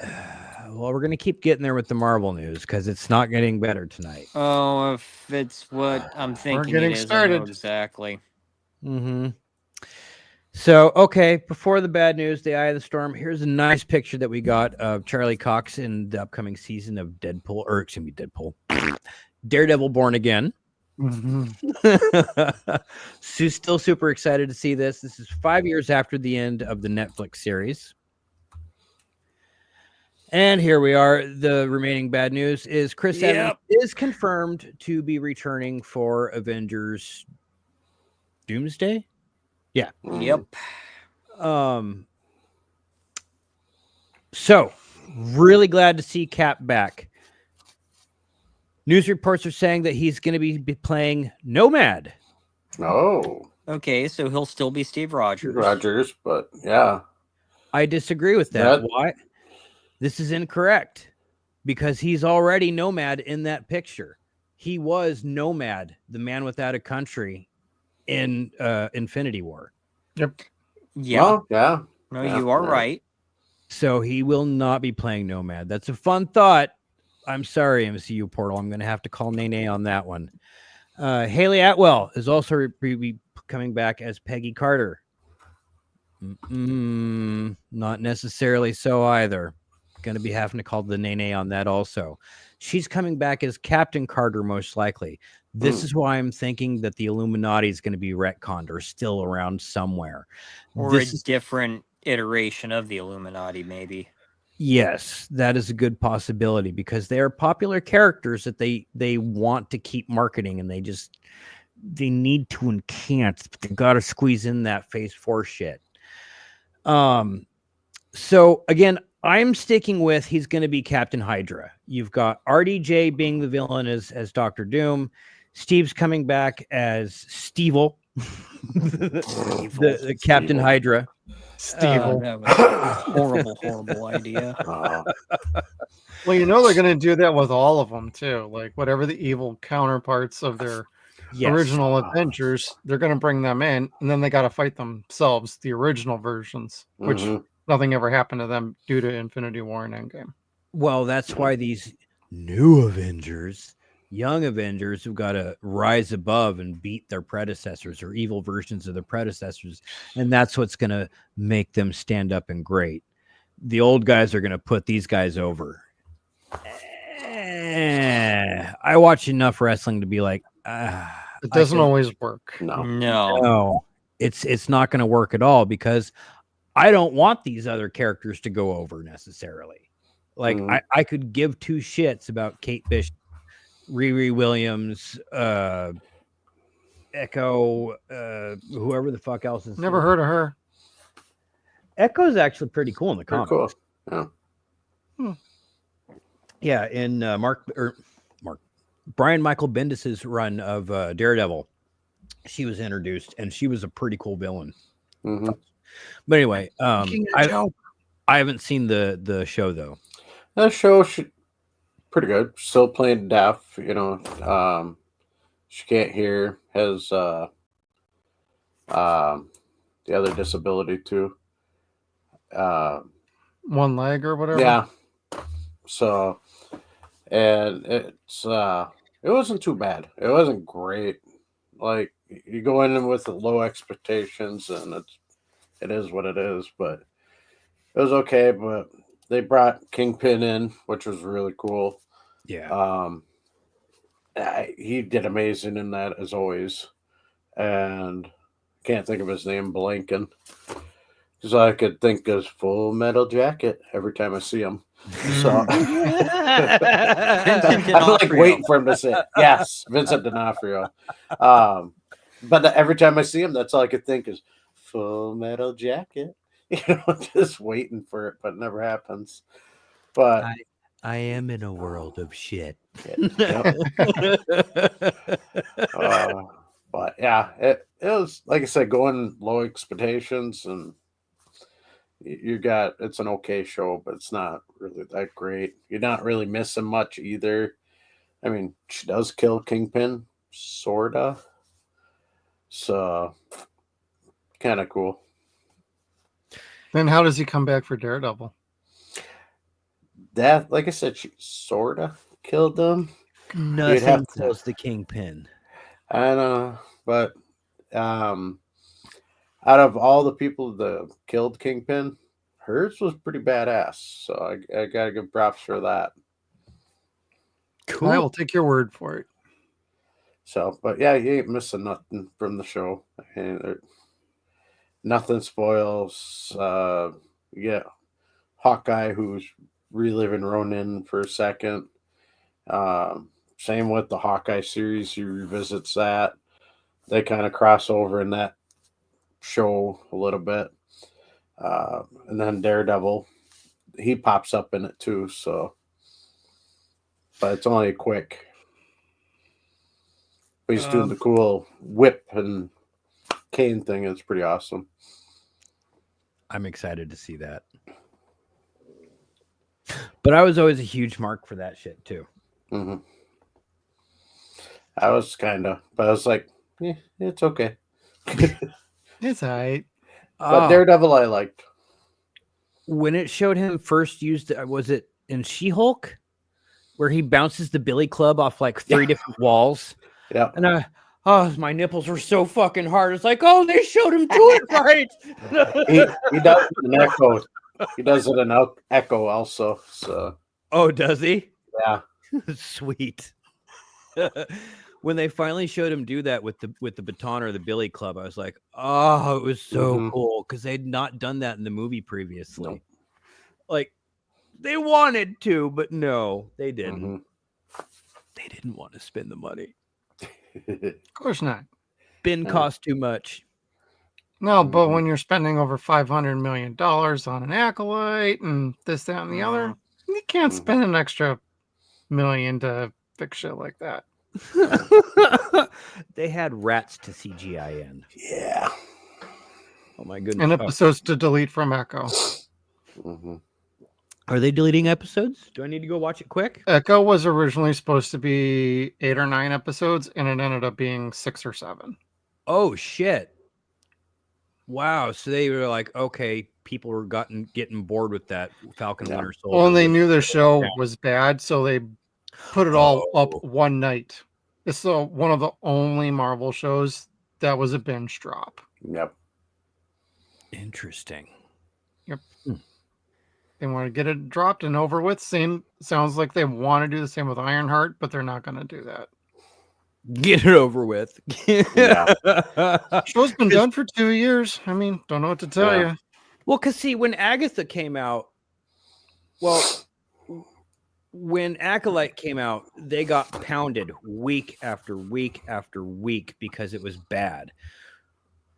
Well, we're going to keep getting there with the Marvel news because it's not getting better tonight. Oh, if it's what I'm thinking getting it is, started. I know exactly. So, okay, before the bad news, the Eye of the Storm, here's a nice picture that we got of Charlie Cox in the upcoming season of Deadpool, Daredevil Born Again. Sue's still super excited to see this. This is 5 years after the end of the Netflix series. And here we are. The remaining bad news is Chris Evans is confirmed to be returning for Avengers Doomsday. Yeah. Yep. So really glad to see Cap back. News reports are saying that he's going to be playing Nomad. Oh. Okay, so he'll still be Steve Rogers, but yeah. I disagree with that. Why? This is incorrect because he's already Nomad in that picture. He was Nomad, the man without a country in Infinity War. Yep. Yeah. Well, yeah. No, you are right. So he will not be playing Nomad. That's a fun thought. I'm sorry, MCU Portal. I'm going to have to call Nene on that one. Haley Atwell is also coming back as Peggy Carter. Not necessarily so either. Going to be having to call the Nene on that also. She's coming back as Captain Carter, most likely. This is why I'm thinking that the Illuminati is going to be retconned or still around somewhere. Or this a different iteration of the Illuminati, maybe. Yes, that is a good possibility because they are popular characters that they want to keep marketing and they need to enhance, but they got to squeeze in that Phase 4 shit. So again, I'm sticking with he's going to be Captain Hydra. You've got RDJ being the villain as Dr. Doom. Steve's coming back as Stevel, the Captain Hydra. Stevel. That was a horrible idea. Well, you know they're going to do that with all of them too. Like whatever the evil counterparts of their original Avengers, they're going to bring them in, and then they got to fight themselves, the original versions, which nothing ever happened to them due to Infinity War and Endgame. Well, that's why these new Avengers, young Avengers, who've got to rise above and beat their predecessors or evil versions of their predecessors, and that's what's going to make them stand up and great. The old guys are going to put these guys over. I watch enough wrestling to be like, it doesn't always work. No, it's not going to work at all because I don't want these other characters to go over necessarily. Like I could give two shits about Kate Bishop, Riri Williams, Echo, whoever the fuck else is. Never heard of her. Echo's actually pretty cool in the comics. Cool. Yeah. Yeah, in Brian Michael Bendis's run of Daredevil, she was introduced, and she was a pretty cool villain. But anyway, I haven't seen the show though. That show pretty good. Still playing deaf, you know. She can't hear. Has the other disability too. One leg or whatever. Yeah. So, and it wasn't too bad. It wasn't great. Like you go in with low expectations, and it is what it is. But it was okay. But they brought Kingpin in, which was really cool. Yeah. He did amazing in that as always, and can't think of his name, blanking. Because I could think of Full Metal Jacket every time I see him. So I'm like waiting for him to say it. Yes, Vincent D'Onofrio. But every time I see him, that's all I could think is Full Metal Jacket. You know, just waiting for it, but it never happens. But I am in a world of shit. But yeah, it was, like I said, going low expectations, and it's an okay show, but it's not really that great. You're not really missing much either. I mean, she does kill Kingpin, sorta. So kind of cool. Then how does he come back for Daredevil? That, like I said, she sorta killed them. Nothing kills the Kingpin. I know, but out of all the people that killed Kingpin, hers was pretty badass. So I gotta give props for that. Cool. I will take your word for it. So, but yeah, you ain't missing nothing from the show. And nothing spoils. Yeah, Hawkeye, who's reliving Ronin for a second. Same with the Hawkeye series. He revisits that. They kind of cross over in that show a little bit. And then Daredevil, he pops up in it too. So, but it's only quick. But he's doing the cool whip and cane thing. It's pretty awesome. I'm excited to see that. But I was always a huge mark for that shit too. Mm-hmm. I was kind of, but I was like, yeah, it's okay. It's all right. But Daredevil, I liked. When it showed him first used, was it in She-Hulk, where he bounces the billy club off like 3 different walls? Yeah. And my nipples were so fucking hard. It's like, oh, they showed him do it right. he does it in Echo. He does it in Echo also. So. Oh, does he? Yeah. Sweet. When they finally showed him do that with the baton or the billy club, I was like, oh, it was so cool, because they'd not done that in the movie previously. Nope. Like, they wanted to, but no, they didn't. They didn't want to spend the money. Of course not. Bin cost too much. No, but when you're spending over $500 million on an acolyte and this, that, and the other, you can't spend an extra million to fix shit like that. They had rats to CGI in. Yeah. Oh my goodness. And episodes to delete from Echo. Are they deleting episodes? Do I need to go watch it quick? Echo was originally supposed to be 8 or 9 episodes, and it ended up being 6 or 7. Oh shit. Wow. So they were like, okay, people were getting bored with that Falcon Winter Soldier. Well, and they knew the show was bad, so they put it all up one night. It's one of the only Marvel shows that was a binge drop. Yep. Interesting. Yep. They want to get it dropped and over with. Sounds like they want to do the same with Ironheart, but they're not going to do that. Get it over with. Yeah. Show's been done for 2 years. I mean, don't know what to tell you. Well, because see, when Agatha came out, when Acolyte came out, they got pounded week after week after week because it was bad.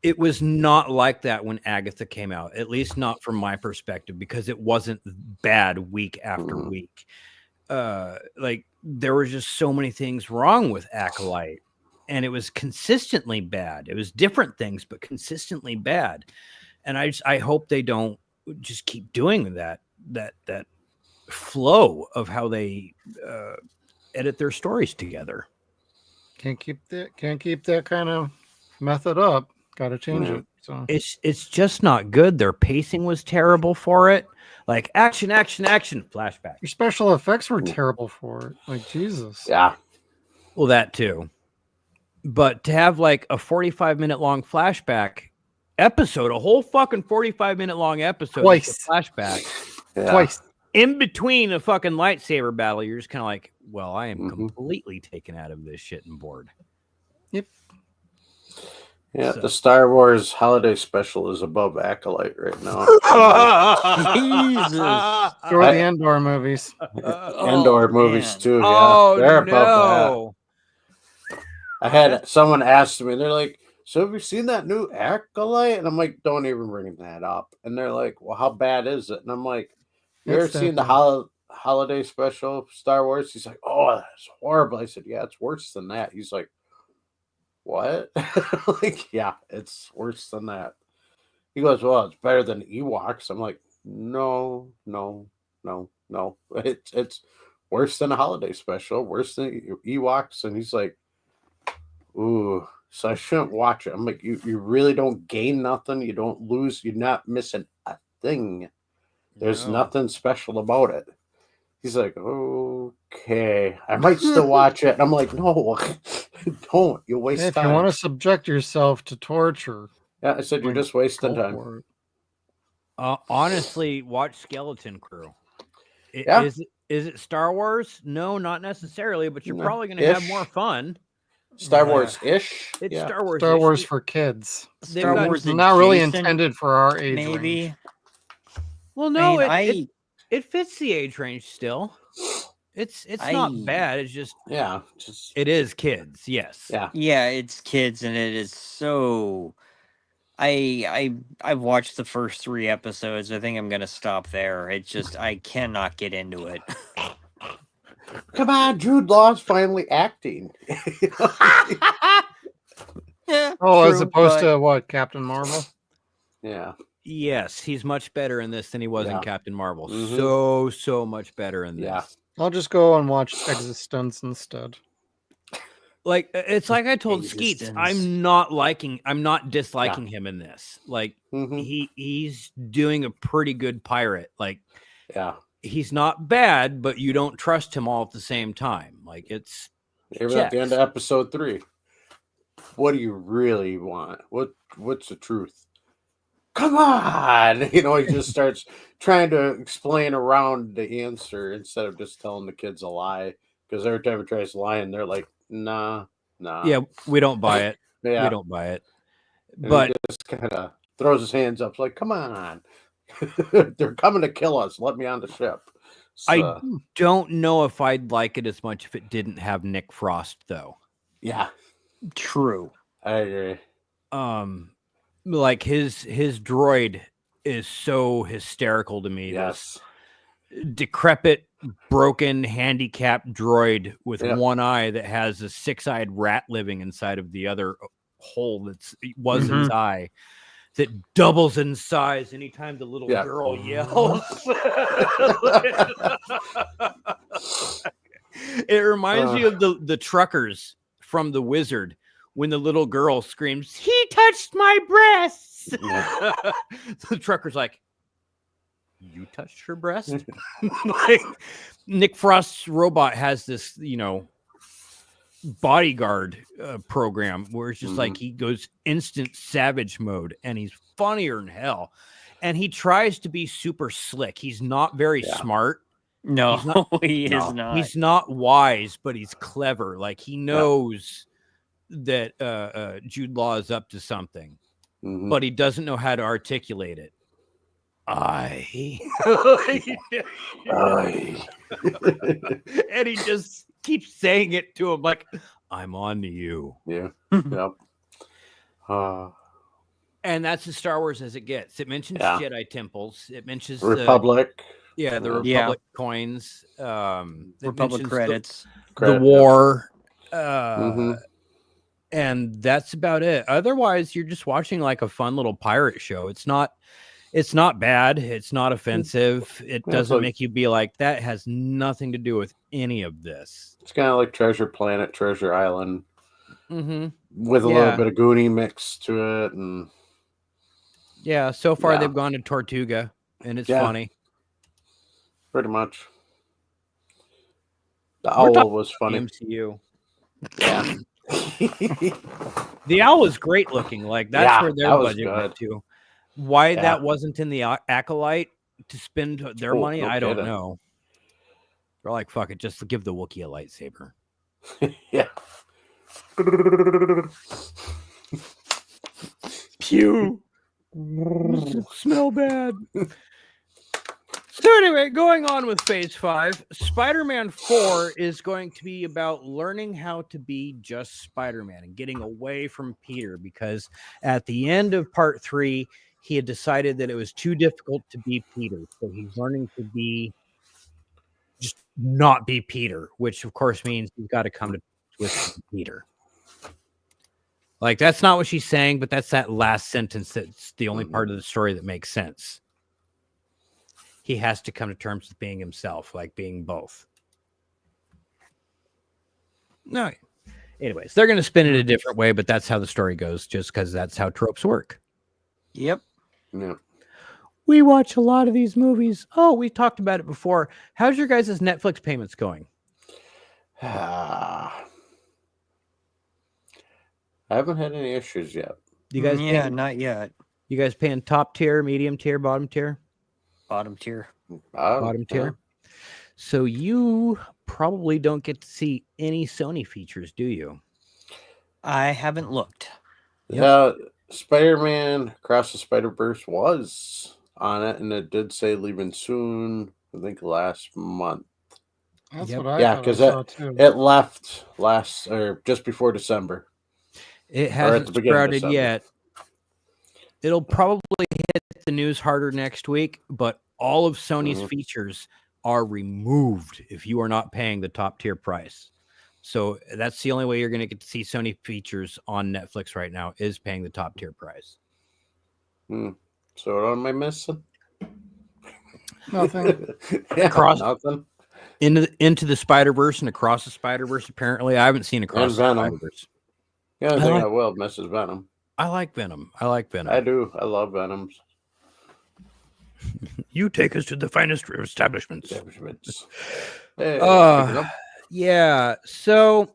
It was not like that when Agatha came out, at least not from my perspective, because it wasn't bad week after week. Like, there were just so many things wrong with Acolyte, and it was consistently bad. It was different things, but consistently bad. And I hope they don't just keep doing that flow of how they edit their stories together. Can't keep that kind of method up. Got to change it. So it's just not good. Their pacing was terrible for it. Like, action, flashback. Your special effects were terrible for it. Like, Jesus. Yeah. Well, that too. But to have like a 45-minute long flashback episode, a whole fucking 45-minute long episode, twice flashback, twice in between a fucking lightsaber battle, you're just kind of like, well, I am completely taken out of this shit and bored. Yep. Yeah, the Star Wars holiday special is above Acolyte right now. Jesus. Or the Endor movies. Endor movies too. Yeah, Oh, they're above no. that. I had someone ask me, they're like, "So have you seen that new Acolyte?" And I'm like, "Don't even bring that up." And they're like, "Well, how bad is it?" And I'm like, "You ever seen the holiday special Star Wars?" He's like, "Oh, that's horrible." I said, "Yeah, it's worse than that." He's like, "What?" Like, yeah, it's worse than that. He goes, "Well, it's better than Ewoks." I'm like, no. It's worse than a holiday special, worse than Ewoks. And he's like, ooh, so I shouldn't watch it. I'm like, you really don't gain nothing. You don't lose. You're not missing a thing. There's nothing special about it. He's like, okay, I might still watch it. And I'm like, no, don't. You'll waste time. If you want to subject yourself to torture, Yeah, I said you're just wasting time. Honestly, watch Skeleton Crew. Yeah. Is it Star Wars? No, not necessarily, but you're No, probably going to have ish. more fun. Star Wars-ish. It's Yeah. Star Wars. Star Wars for kids. Star Wars not really adjacent, intended for our age maybe. range. Well, no, I mean, it fits the age range still. It's not bad. It's just it is kids. Yes. Yeah, it's kids, and it is so. I've watched the first 3 episodes. I think I'm gonna stop there. It's just I cannot get into it. Come on, Jude Law's finally acting. Yeah, as opposed to what, Captain Marvel? Yeah. Yes, he's much better in this than he was in Captain Marvel. Mhm. So much better in this. Yeah. I'll just go and watch Existence instead. Like it's like I told Skeets, I'm not disliking him in this. Like he's doing a pretty good pirate. Like he's not bad, but you don't trust him all at the same time. Like it's Even at the end of episode 3. What do you really want? What's the truth? Come on! You know, he just starts trying to explain around the answer instead of just telling the kids a lie. Because every time he tries to lie, and they're like, nah. Yeah, we don't buy it. Yeah. We don't buy it. And But he just kind of throws his hands up, like, come on. They're coming to kill us. Let me on the ship. So, I don't know if I'd like it as much if it didn't have Nick Frost, though. Yeah. True. I agree. Like his droid is so hysterical to me. Yes. This decrepit, broken, handicapped droid with one eye that has a 6-eyed rat living inside of the other hole that's was his eye, that doubles in size anytime the little girl yells. It reminds me of the truckers from The Wizard when the little girl screams, "He touched my breasts!" The trucker's like, "You touched her breast?" Like Nick Frost's robot has this, bodyguard program where it's just like he goes instant savage mode, and he's funnier than hell. And he tries to be super slick. He's not very smart. No, he is not. He's not wise, but he's clever. Like he knows that Jude Law is up to something, but he doesn't know how to articulate it. And he just keeps saying it to him like, "I'm on to you." Yeah. Yep. And that's as Star Wars as it gets. It mentions Jedi temples. It mentions Republic. The Republic coins. Republic credits. The war. And that's about it. Otherwise, you're just watching like a fun little pirate show. It's not bad. It's not offensive. It doesn't make you be like, that has nothing to do with any of this. It's kind of like Treasure Planet, Treasure Island, with a little bit of Goonie mix to it. And so far they've gone to Tortuga, and it's funny. Pretty much. The owl was funny. MCU. Yeah. The owl is great looking. Like that's where their budget good. went to. Why that wasn't in the Acolyte to spend their money, I don't know. They're like, fuck it, just give the Wookiee a lightsaber. Yeah. Pew. Smell bad. So anyway, going on with Phase 5, Spider-Man 4 is going to be about learning how to be just Spider-Man and getting away from Peter, because at the end of Part 3, he had decided that it was too difficult to be Peter. So he's learning to be just not be Peter, which of course means he's got to come to with Peter. Like, that's not what she's saying, but that's that last sentence that's the only part of the story that makes sense. He has to come to terms with being himself, like being both. No. Anyways, they're going to spin it a different way, but that's how the story goes, just because that's how tropes work. Yep. Yeah. We watch a lot of these movies. Oh, we talked about it before. How's your guys' Netflix payments going? I haven't had any issues yet. You guys Yeah, paying, not yet. you guys paying top tier, medium tier, bottom tier? Bottom tier. Bottom tier. So you probably don't get to see any Sony features, do you? I haven't looked. Yeah, Spider-Man Across the Spider-Verse was on it, and it did say leaving soon. I think last month. That's Yep. what I Yeah, thought I because saw too. it left last or just before December. It Or at hasn't the beginning of sprouted December. yet. It'll probably hit the news harder next week, but all of Sony's features are removed if you are not paying the top tier price. So that's the only way you're going to get to see Sony features on Netflix right now is paying the top tier price. So what am I missing? Nothing. Nothing. Into the Spider-Verse and Across the Spider-Verse. Apparently, I haven't seen Across the Venom. Spider-Verse. The only thing I will miss is Venom. I like Venom. I like Venom. I do. I love Venoms. You take us to the finest establishments. Hey, Yeah. So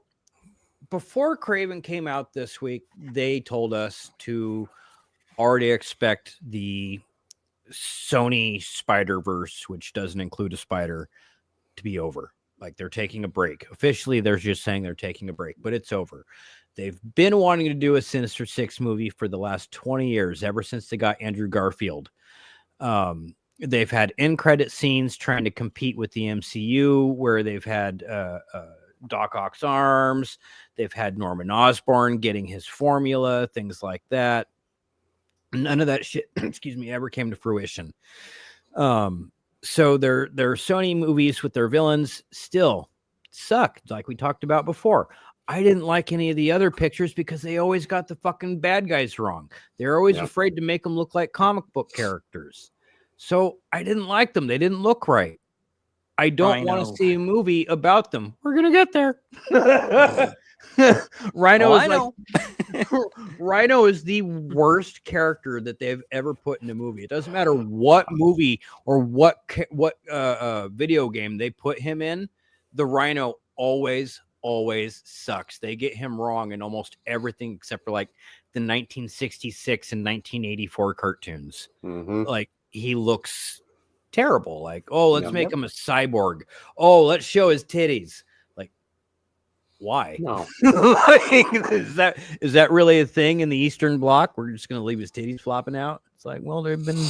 before Craven came out this week, they told us to already expect the Sony Spider-Verse, which doesn't include a spider, to be over. Like they're taking a break. Officially, they're just saying they're taking a break, but it's over. They've been wanting to do a Sinister Six movie for the last 20 years, ever since they got Andrew Garfield. They've had in-credit scenes trying to compete with the MCU, where they've had Doc Ock's arms. They've had Norman Osborn getting his formula, things like that. None of that shit, excuse me, ever came to fruition. So their Sony movies with their villains still suck, like we talked about before. I didn't like any of the other pictures because they always got the fucking bad guys wrong. They're always afraid to make them look like comic book characters. So I didn't like them. They didn't look right. I don't want to see a movie about them. We're going to get there. Rhino is the worst character that they've ever put in a movie. It doesn't matter what movie or what video game they put him in. The Rhino always sucks. They get him wrong in almost everything except for like the 1966 and 1984 cartoons. Like he looks terrible. Like, oh, let's make him a cyborg. Oh, let's show his titties. Like, why? No. Like, is that really a thing in the Eastern Bloc? We're just going to leave his titties flopping out. It's like, well, they've been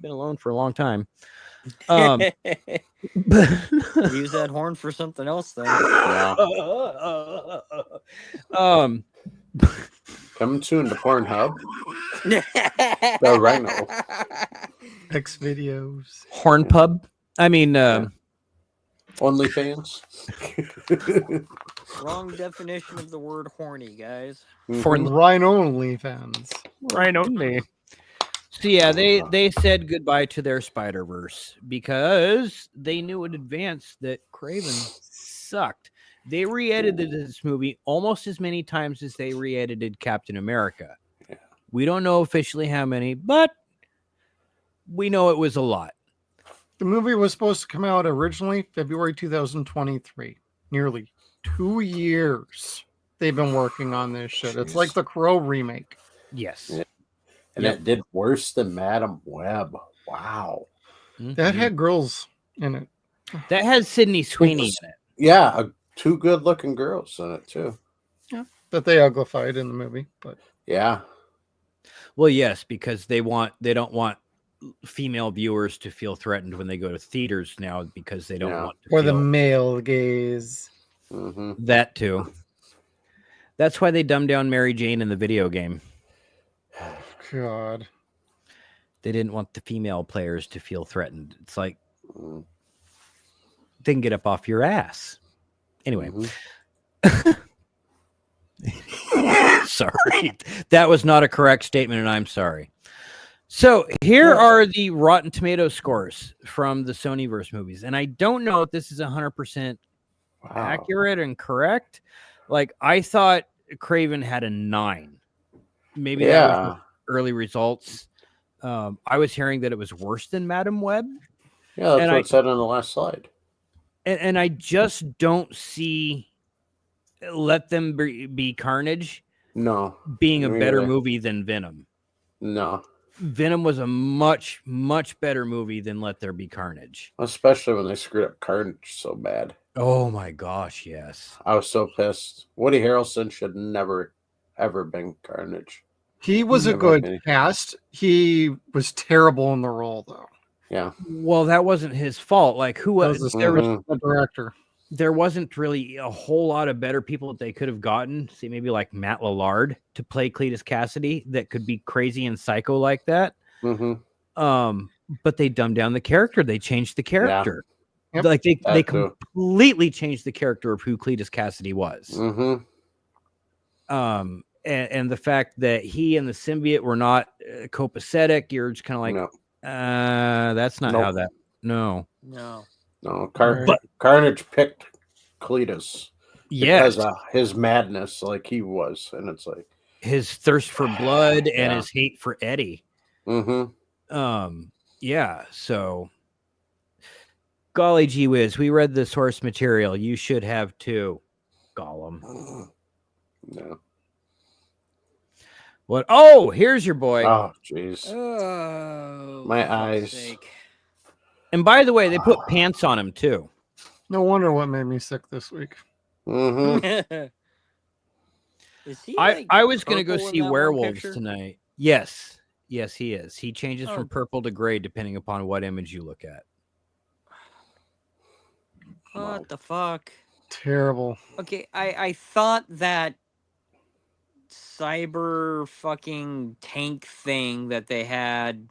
alone for a long time. Use that horn for something else then. Coming soon to Pornhub. The Rhino. X videos. Horn pub. I mean, OnlyFans. Wrong definition of the word horny, guys. For Rhino only fans. Rhino only. So yeah, they said goodbye to their Spider-Verse because they knew in advance that Craven sucked. They re-edited this movie almost as many times as they re-edited Captain America. Yeah. We don't know officially how many, but we know it was a lot. The movie was supposed to come out originally February 2023. Nearly 2 years they've been working on this shit. It's like the Crow remake. Yes. Yeah. And it did worse than Madam Web. Wow. That had girls in it. That has Sydney Sweeney in it. Yeah, two good-looking girls in it too. Yeah, that they uglified in the movie, but yeah. Well, yes, because they don't want female viewers to feel threatened when they go to theaters now because they don't want to the male gaze. That too. That's why they dumbed down Mary Jane in the video game. God. They didn't want the female players to feel threatened. It's like they can get up off your ass. Anyway. Sorry. That was not a correct statement, and I'm sorry. So here are the Rotten Tomato scores from the Sonyverse movies. And I don't know if this is 100% accurate and correct. Like, I thought Craven had a 9. Maybe that was early results. I was hearing that it was worse than Madam Web. Yeah, that's what it said on the last slide. And I just don't see Let Them Be Carnage No. being a Me better either. movie than Venom. No. Venom was a much, much better movie than Let There Be Carnage. Especially when they screwed up Carnage so bad. Oh my gosh, yes. I was so pissed. Woody Harrelson should never, ever been Carnage. He was a In my good opinion. cast. He was terrible in the role, though. Yeah. Well, that wasn't his fault. Like, who That was was the there? Was the director. there wasn't really a whole lot of better people that they could have gotten. See, maybe like Matt Lillard to play Cletus Cassidy that could be crazy and psycho like that. But they dumbed down the character. They changed the character. Yep. Like they That too. completely changed the character of who Cletus Cassidy was. Mm-hmm. And the fact that he and the symbiote were not copacetic, you're just kind of like, No. that's not Nope. how that. No. No. No. But- Carnage picked Cletus Yes. because of his madness, like he was, and it's like, His thirst for blood and Yeah. his hate for Eddie. mm-hmm. Yeah. So, golly gee whiz, we read the source material. You should have too, Gollum. No. What? Oh, here's your boy. Oh, jeez. Oh, My for fuck's eyes. sake. And by the way, they put pants on him too. No wonder what made me sick this week. Mm-hmm. Is he, I was gonna go purple in see that one werewolves picture? tonight. Yes, he is. He changes Oh. from purple to gray depending upon what image you look at. What the fuck? Terrible. Okay, I thought that cyber fucking tank thing that they had.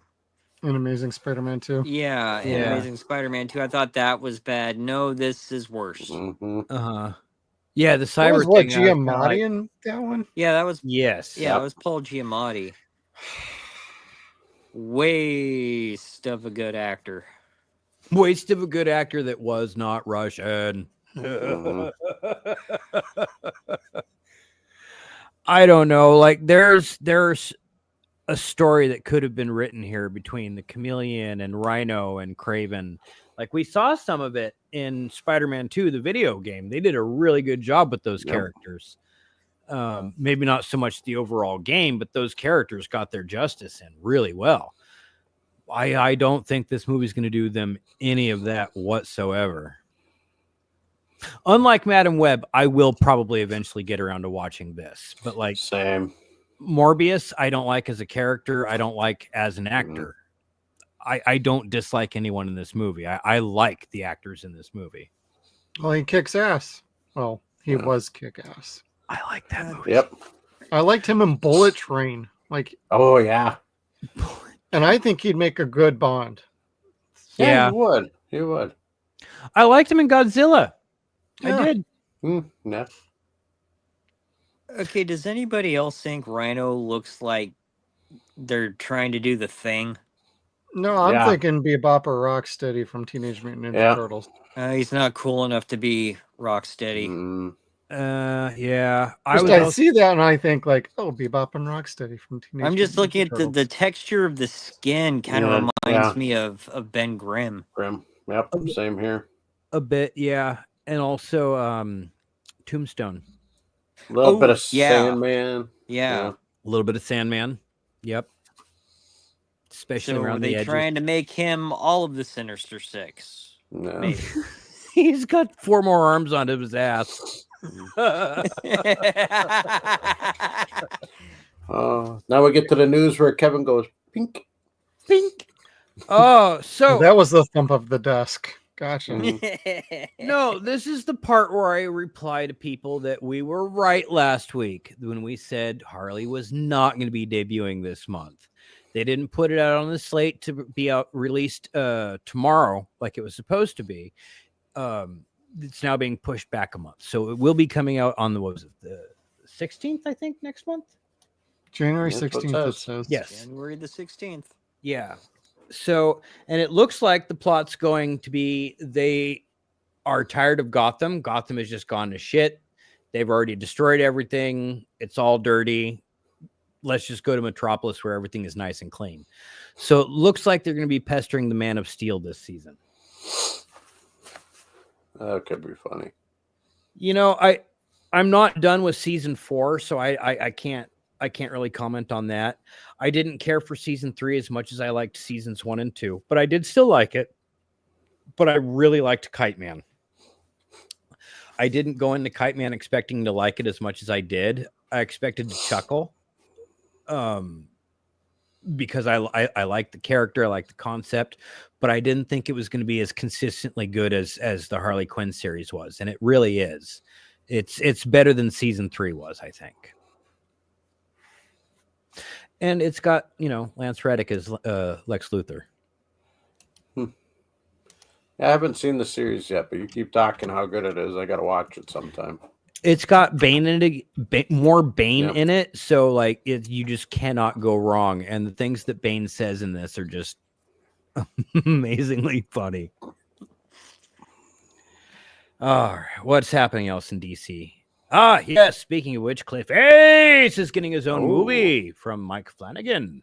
An Amazing Spider-Man 2. Yeah, in Yeah. Amazing Spider-Man 2. I thought that was bad. No, this is worse. Mm-hmm. Yeah, the That cyber was what, thing, I was kinda Giamatti like, in that one? Yeah, that was yes. yeah, that was Paul Giamatti. Waste of a good actor. Waste of a good actor that was not Russian. I don't know. Like there's a story that could have been written here between the Chameleon and Rhino and Craven. Like we saw some of it in Spider-Man 2, the video game. They did a really good job with those Yep. characters. Maybe not so much the overall game, but those characters got their justice in really well. I don't think this movie's going to do them any of that whatsoever. Unlike Madam Web, I will probably eventually get around to watching this. But like Same. Morbius, I don't like as a character. I don't like as an actor. I don't dislike anyone in this movie. I like the actors in this movie. Well, he kicks ass. Well, he was kick ass. I like that movie. Yep. I liked him in Bullet Train. Like, Oh, yeah. and I think he'd make a good Bond. Yeah. He would. He would. I liked him in Godzilla. Yeah. I did. Yeah. Okay, does anybody else think Rhino looks like they're trying to do the thing? No, I'm Yeah. thinking Bebop or Rocksteady from Teenage Mutant Ninja Yeah. Turtles. He's not cool enough to be Rocksteady. Mm. Yeah. I see that and I think like, oh, Bebop and Rocksteady from Teenage I'm just Mutant looking Ninja at the Turtles. texture of the skin kind of Yeah, reminds yeah. me of Ben Grimm. Grim. Yep. Same here. a bit, yeah. And also Tombstone. A little bit of yeah. Sandman. Yeah. A little bit of Sandman. Yep. Especially So were around they the edges. trying to make him all of the Sinister Six? No. Maybe. He's got 4 more arms on his ass. Now we get to the news where Kevin goes, pink. Pink. Oh, so that was the thump of the desk. Gotcha. no, this is the part where I reply to people that we were right last week when we said Harley was not going to be debuting this month. They didn't put it out on the slate to be out released tomorrow like it was supposed to be. It's now being pushed back a month. So it will be coming out on the 16th, I think, next month. January That's what it 16th, it says. says. Yes. January the 16th. Yeah. So, and it looks like the plot's going to be they are tired of Gotham. Gotham has just gone to shit. They've already destroyed everything. It's all dirty. Let's just go to Metropolis where everything is nice and clean. So it looks like they're going to be pestering the Man of Steel this season. That could be funny. You know, I'm not done with season 4, so I can't really comment on that. I didn't care for season 3 as much as I liked seasons 1 and 2, but I did still like it. But I really liked Kite Man. I didn't go into Kite Man expecting to like it as much as I did. I expected to chuckle, because I like the character, I like the concept, but I didn't think it was going to be as consistently good as the Harley Quinn series was, and it really is. It's better than season 3 was, I think. And it's got, Lance Reddick as Lex Luthor. I haven't seen the series yet, but you keep talking how good it is. I got to watch it sometime. It's got Bane in it, more Bane in it, so like you just cannot go wrong. And the things that Bane says in this are just amazingly funny. All right, what's happening else in DC? Yes. Speaking of which, Clayface is getting his own movie from Mike Flanagan.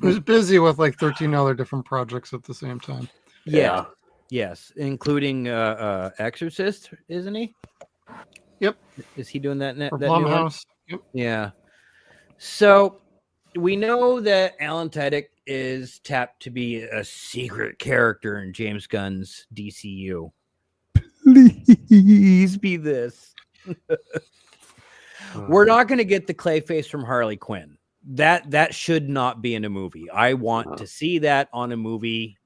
Who's busy with like 13 other different projects at the same time. Yeah. Yes, including Exorcist, isn't he? Yep. Is he doing that? For that new one? Blumhouse. Yep. Yeah. So we know that Alan Tudyk is tapped to be a secret character in James Gunn's DCU. Please be this. We're not going to get the Clayface from Harley Quinn. That should not be in a movie. I want to see that on a movie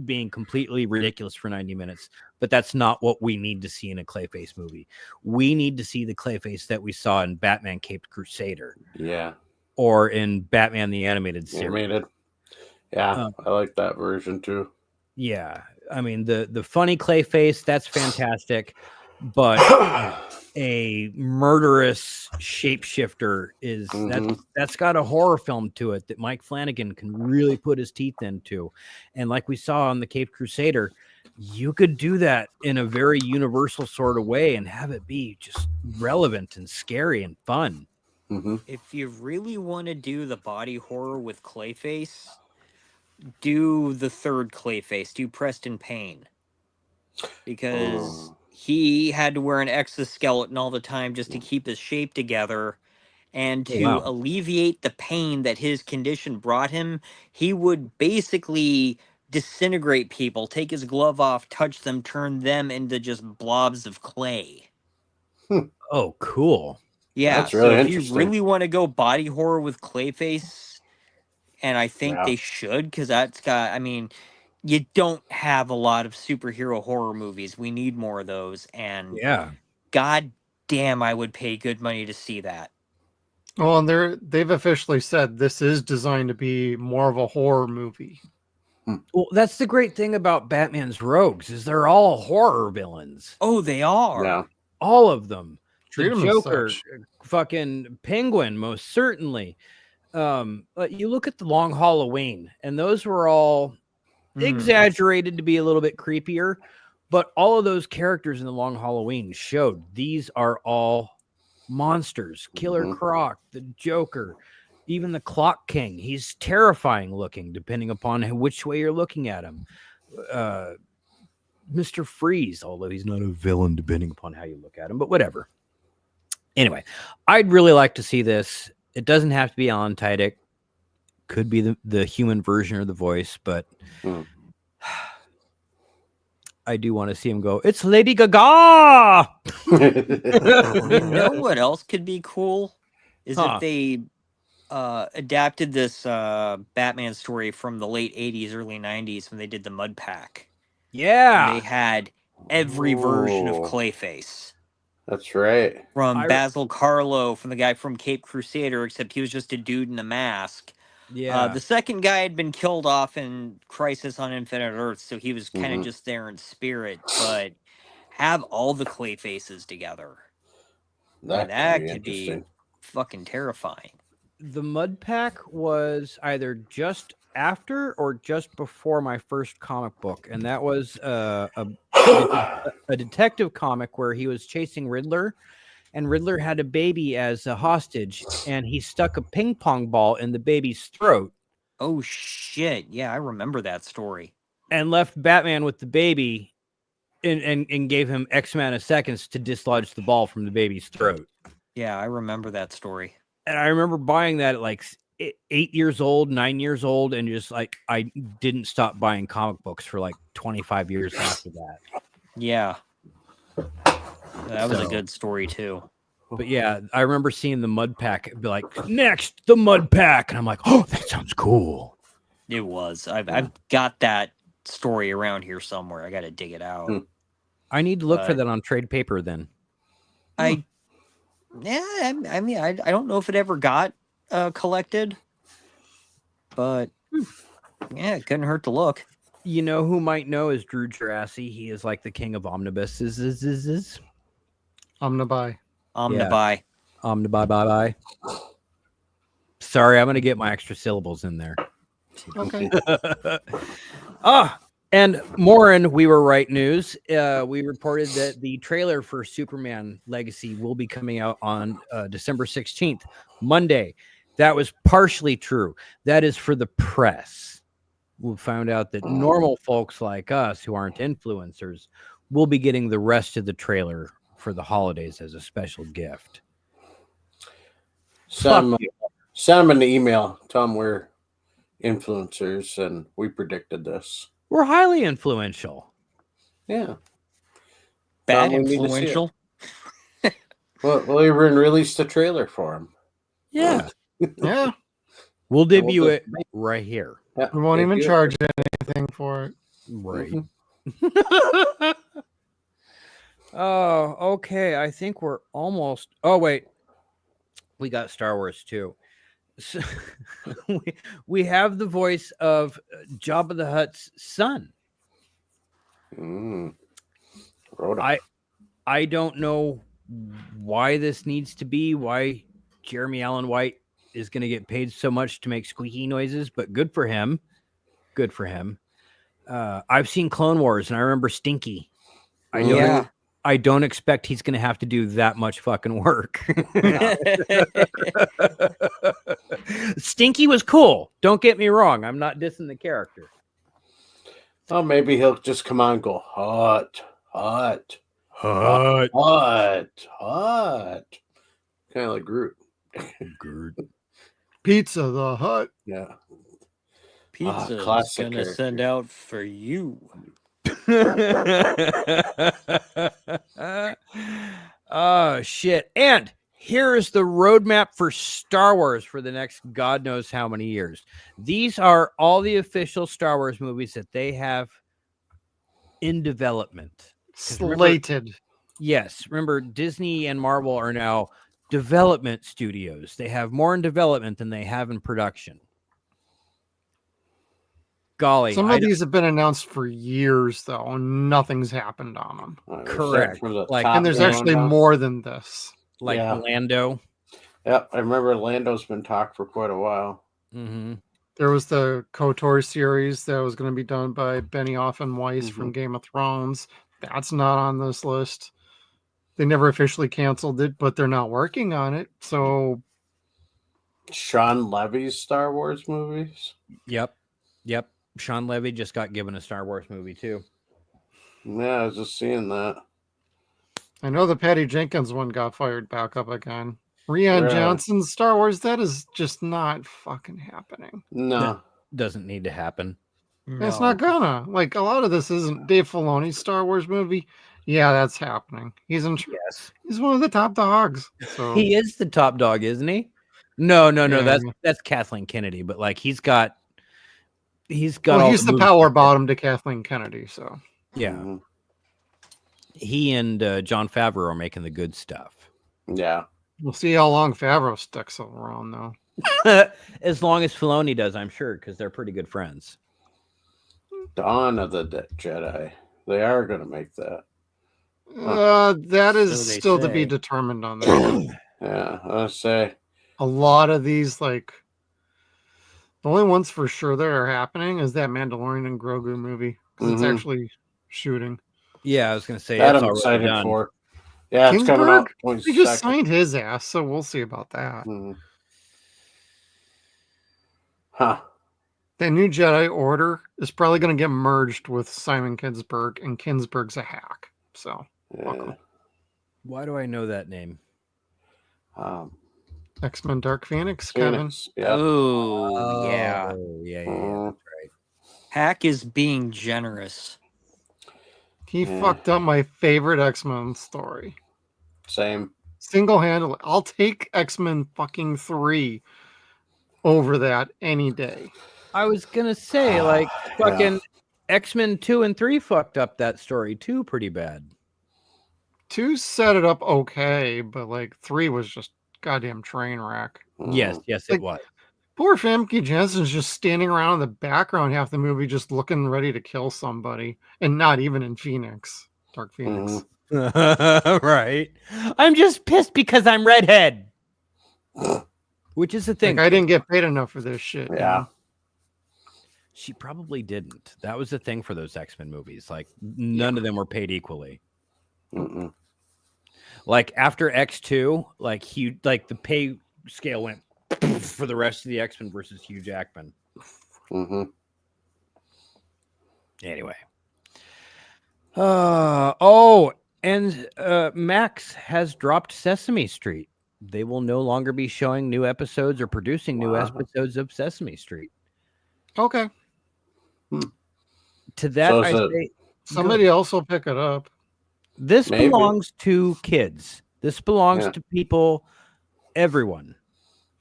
being completely ridiculous for 90 minutes, but that's not what we need to see in a Clayface movie. We need to see the Clayface that we saw in Batman Caped Crusader. Yeah. Or in Batman the Animated Series. Yeah, I like that version too. Yeah. I mean, the funny Clayface, that's fantastic, but a murderous shapeshifter is that's got a horror film to it that Mike Flanagan can really put his teeth into. And like we saw on the Caped Crusader, you could do that in a very universal sort of way and have it be just relevant and scary and fun. If you really want to do the body horror with Clayface, do the third Clayface, do Preston Payne. Because he had to wear an exoskeleton all the time just to keep his shape together. And to alleviate the pain that his condition brought him, he would basically disintegrate people, take his glove off, touch them, turn them into just blobs of clay. Oh, cool. Yeah, that's really so if interesting. you really want to go body horror with Clayface, and I think they should, because that's got, I mean, you don't have a lot of superhero horror movies. We need more of those, and god damn, I would pay good money to see that. Well, and they've officially said this is designed to be more of a horror movie. Well, that's the great thing about Batman's rogues is they're all horror villains. Oh, they are. Yeah. All of them. Treat the them Joker, as such. fucking Penguin, most certainly. But you look at the Long Halloween, and those were all exaggerated to be a little bit creepier, but all of those characters in the Long Halloween showed these are all monsters. Killer Croc, the Joker, even the Clock King. He's terrifying looking, depending upon which way you're looking at him. Mr. Freeze, although he's not a villain, depending upon how you look at him, but whatever. Anyway, I'd really like to see this. It doesn't have to be Alan Tudyk. Could be the human version or the voice, but I do want to see him go, it's Lady Gaga! You know what else could be cool? Is if they adapted this Batman story from the late 80s, early 90s when they did the Mud Pack. Yeah. And they had every version of Clayface. That's right. From Basil Carlo, from the guy from Caped Crusader, except he was just a dude in a mask. Yeah. The second guy had been killed off in Crisis on Infinite Earths, so he was kind of just there in spirit. But have all the Clayfaces together. That could be fucking terrifying. The Mud Pack was either just after or just before my first comic book, and that was a detective comic where he was chasing Riddler, and Riddler had a baby as a hostage, and he stuck a ping pong ball in the baby's throat. Oh shit! Yeah, I remember that story. And left Batman with the baby and gave him X amount of seconds to dislodge the ball from the baby's throat. Yeah, I remember that story. And I remember buying that at like 8 years old, 9 years old, and just like I didn't stop buying comic books for like 25 years after that. Yeah. That was a So- good story too. But yeah, I remember seeing the mud pack be like, next, the mud pack. And I'm like, oh, that sounds cool. It was. I've got that story around here somewhere. I got to dig it out. I need to look for But- that on trade paper then. I mean, I don't know if it ever got collected, but yeah, it couldn't hurt to look. You know who might know is Drew Gerasi. He is like the king of omnibuses. Omnibuy. Omnibuy. Bye. Sorry, I'm going to get my extra syllables in there. Okay. And Morin, we were right news. We reported that the trailer for Superman Legacy will be coming out on December 16th, Monday. That was partially true. That is for the press. We found out that normal folks like us who aren't influencers will be getting the rest of the trailer for the holidays as a special gift. Send them an email. Tell them we're influencers and we predicted this. We're highly influential. Yeah. Bad we need to see it. influential. Well, we released a trailer for him. Yeah. Yeah. We'll debut we'll it right here. Yeah, We won't even debut it. charge anything for it. Right. Mhm. Oh, okay. I think we're almost. Oh, wait. We got Star Wars too. So, we have the voice of Jabba the Hutt's son. Rhoda. I don't know why this needs to be, why Jeremy Allen White is going to get paid so much to make squeaky noises, but good for him. Good for him. I've seen Clone Wars and I remember Stinky. I don't expect he's going to have to do that much fucking work. Stinky was cool. Don't get me wrong. I'm not dissing the character. Oh, maybe he'll just come on and go hot. Kind of like Groot. Pizza the Hut. Yeah. Pizza is classic gonna character. send out for you. Oh shit. And here is the roadmap for Star Wars for the next God knows how many years. These are all the official Star Wars movies that they have in development. 'Cause remember- Slated. Yes. Remember, Disney and Marvel are now development studios. They have more in development than they have in production. Golly. Some I of these have been announced for years, though, and nothing's happened on them. Correct. Like- And there's actually more than this. like Lando. Yep, I remember Lando's been talked for quite a while. Mm-hmm. There was the KOTOR series that was going to be done by Benioff and Weiss from Game of Thrones. That's not on this list. They never officially canceled it, but they're not working on it. So Sean Levy's Star Wars movies. Yep. Sean Levy just got given a Star Wars movie too. Yeah, I was just seeing that. I know the Patty Jenkins one got fired back up again. Rian Yeah. Johnson's Star Wars, that is just not fucking happening. No. Doesn't need to happen. It's not gonna. Like, a lot of this isn't Dave Filoni's Star Wars movie. Yeah, that's happening. He's in. Yes. He's one of the top dogs. So He is the top dog, isn't he? No. Yeah. That's Kathleen Kennedy, but like he's got well, all he's the movies. power bottom to Kathleen Kennedy. So Yeah. Mhm. He and John Favreau are making the good stuff. Yeah. we'll see how long Favreau sticks around, though. As long as Filoni does, I'm sure, because they're pretty good friends. Dawn of the Jedi. They are going to make that. That is So they still to be say. determined on that. Yeah, I say. A lot of these, like, the only ones for sure that are happening is that Mandalorian and Grogu movie because it's Mhm. actually shooting. Yeah, I was gonna say That it's I'm already excited done. for. Yeah, it's coming out. He just signed his ass, so we'll see about that. Huh. The new Jedi Order is probably going to get merged with Simon Kinberg, and Kinberg's a hack. So, welcome. Why do I know that name? X-Men Dark Phoenix, Kevin. Yeah. Oh, yeah. Yeah, Mhm. that's right. Hack is being generous. He Yeah. fucked up my favorite X-Men story. Same. Single-handedly. I'll take X-Men fucking 3 over that any day. I was gonna say, like, fucking X-Men 2 and 3 fucked up that story too pretty bad. 2 set it up okay, but like 3 was just goddamn train wreck. Yes, it Like, was. Poor Famke Jensen's just standing around in the background half the movie, just looking ready to kill somebody, and not even in Phoenix, Dark Phoenix. Right. I'm just pissed because I'm redhead. Which is the thing. Like, I didn't get paid enough for this shit. Yeah. man. She probably didn't. That was the thing for those X-Men movies. Like, none of them were paid equally. Mm-mm. Like after X2, like the pay scale went for the rest of the X-Men versus Hugh Jackman. Mm-hmm. Anyway. And Max has dropped Sesame Street. They will no longer be showing new episodes or producing new episodes of Sesame Street. Okay. To that, So I say somebody else will pick it up. this Maybe. belongs to kids. This belongs to people, everyone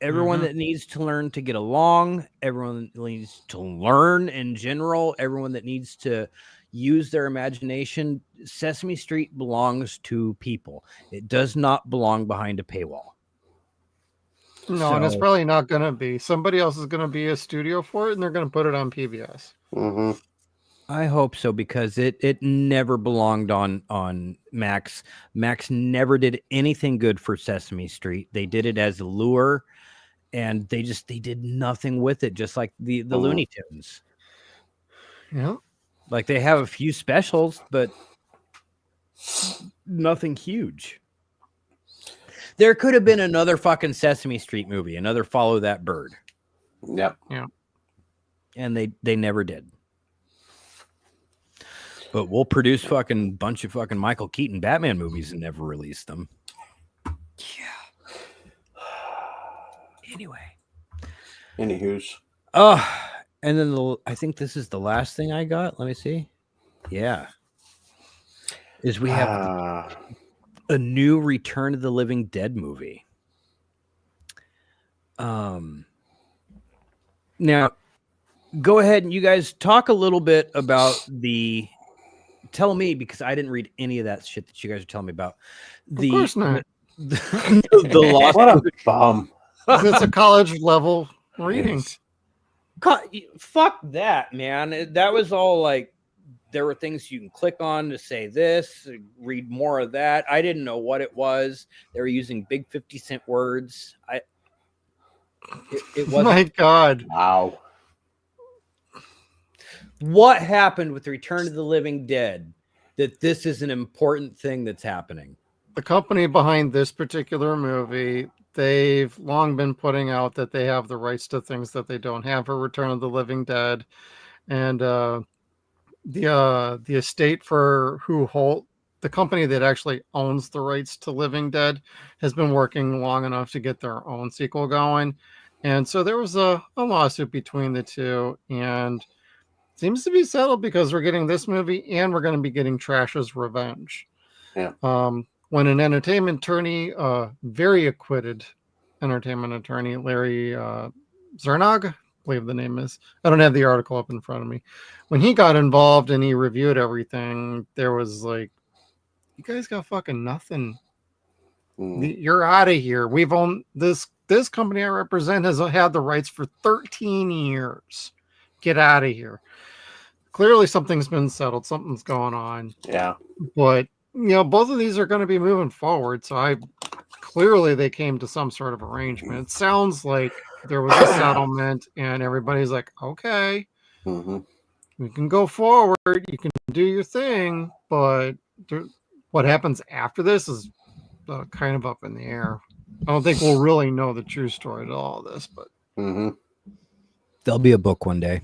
that needs to learn to get along, everyone that needs to learn in general, everyone that needs to use their imagination. Sesame Street belongs to people. It does not belong behind a paywall. No, and it's probably not going to be. Somebody else is going to be a studio for it, and they're going to put it on PBS. Mm-hmm. I hope so, because it never belonged on Max. Max never did anything good for Sesame Street. They did it as a lure, and they did nothing with it, just like the Looney Tunes. Yeah. Like, they have a few specials, but nothing huge. There could have been another fucking Sesame Street movie, another Follow That Bird. Yep. Yeah. And they never did. But we'll produce fucking bunch of fucking Michael Keaton Batman movies and never release them. Yeah. Anyway. Anywho's. And then I think this is the last thing I got. Let me see. Yeah. Is we have a new Return of the Living Dead movie. Now, go ahead and you guys talk a little bit about tell me, because I didn't read any of that shit that you guys are telling me about. Of course not. The Lost. What a bum. It's a college level reading. Fuck that, man. That was all like, there were things you can click on to say this, read more of that. I didn't know what it was. They were using big 50-cent words. It wasn't. My God. Wow. What happened with Return of the Living Dead that this is an important thing that's happening? The company behind this particular movie, they've long been putting out that they have the rights to things that they don't have for Return of the Living Dead. And the estate for the company that actually owns the rights to Living Dead has been working long enough to get their own sequel going. And so there was a lawsuit between the two, and seems to be settled because we're getting this movie and we're going to be getting Trash's Revenge. Yeah. When an entertainment attorney, very acquitted entertainment attorney, Larry Zernog, I believe the name is. I don't have the article up in front of me. When he got involved and he reviewed everything, there was like, you guys got fucking nothing. You're out of here. We've owned this company I represent has had the rights for 13 years. Get out of here. Clearly something's been settled. Something's going on. Yeah. But, both of these are going to be moving forward. So clearly they came to some sort of arrangement. It sounds like there was a settlement and everybody's like, okay, we can go forward. You can do your thing. But what happens after this is kind of up in the air. I don't think we'll really know the true story to all this, but There'll be a book one day.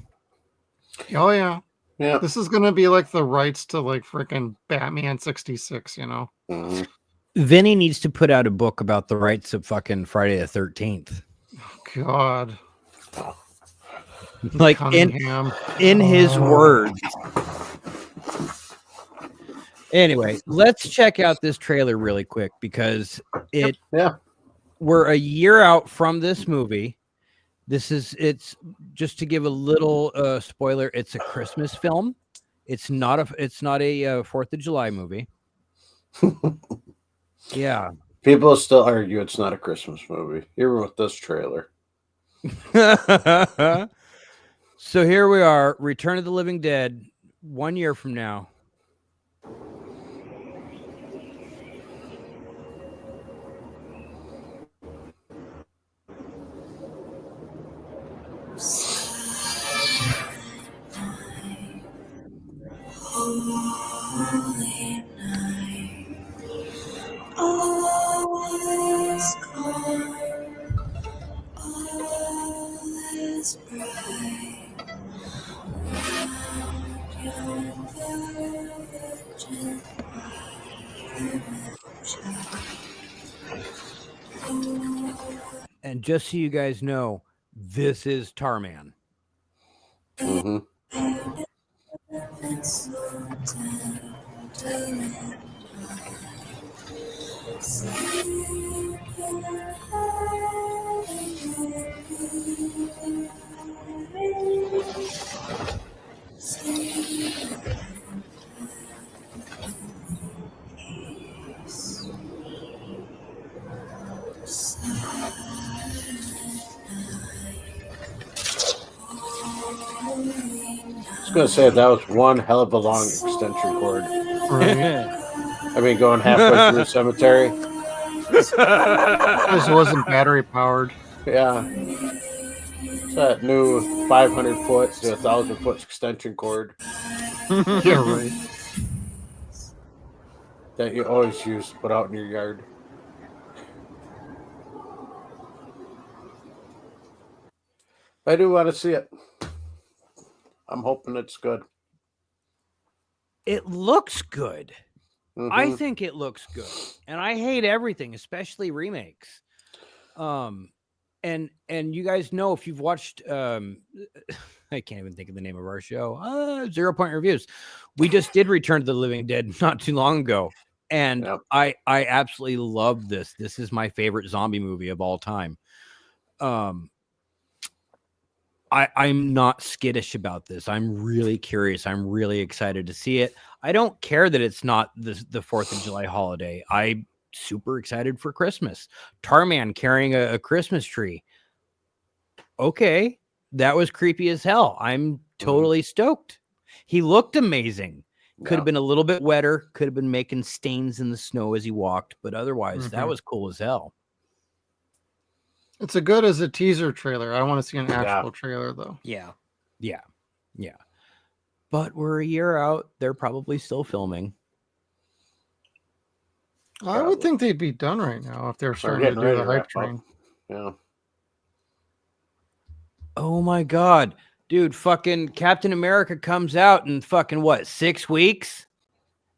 Oh yeah. Yeah. This is gonna be like the rights to like freaking Batman 66, you know. Mhm. Vinny needs to put out a book about the rights of fucking Friday the 13th. God. Like Cunningham. in his words. Anyway, let's check out this trailer really quick because we're a year out from this movie. It's just to give a little spoiler. It's a Christmas film. It's not a 4th of July movie. Yeah. People still argue it's not a Christmas movie, even with this trailer. So here we are, Return of the Living Dead, 1 year from now. Holy night, all is calm, all is bright. Round your virgin And just so you guys know, this is Tarman. Mm-hmm. I was going to say that was one hell of a long extension cord. Right. I mean, going halfway through the cemetery. This wasn't battery powered. Yeah. It's that new 500 foot to 1,000 foot extension cord. Yeah, right. That you always use to put out in your yard. I do want to see it. I'm hoping it's good. It looks good. Mm-hmm. I think it looks good. And I hate everything, especially remakes. And you guys know if you've watched I can't even think of the name of our show. 0 Point Reviews. We just did Return to the Living Dead not too long ago. And Yep. I absolutely love this. This is my favorite zombie movie of all time. I'm not skittish about this. I'm really curious. I'm really excited to see it. I don't care that it's not the 4th of July holiday. I'm super excited for Christmas. Tarman carrying a Christmas tree. Okay, that was creepy as hell. I'm totally stoked. He looked amazing. Could have been a little bit wetter. Could have been making stains in the snow as he walked. But otherwise, that was cool as hell. It's good as a teaser trailer. I want to see an actual trailer though. Yeah. But we're a year out. They're probably still filming. I would think they'd be done right now if they're starting to do the hype train. Yeah. Oh my God. Dude, fucking Captain America comes out in fucking what, 6 weeks?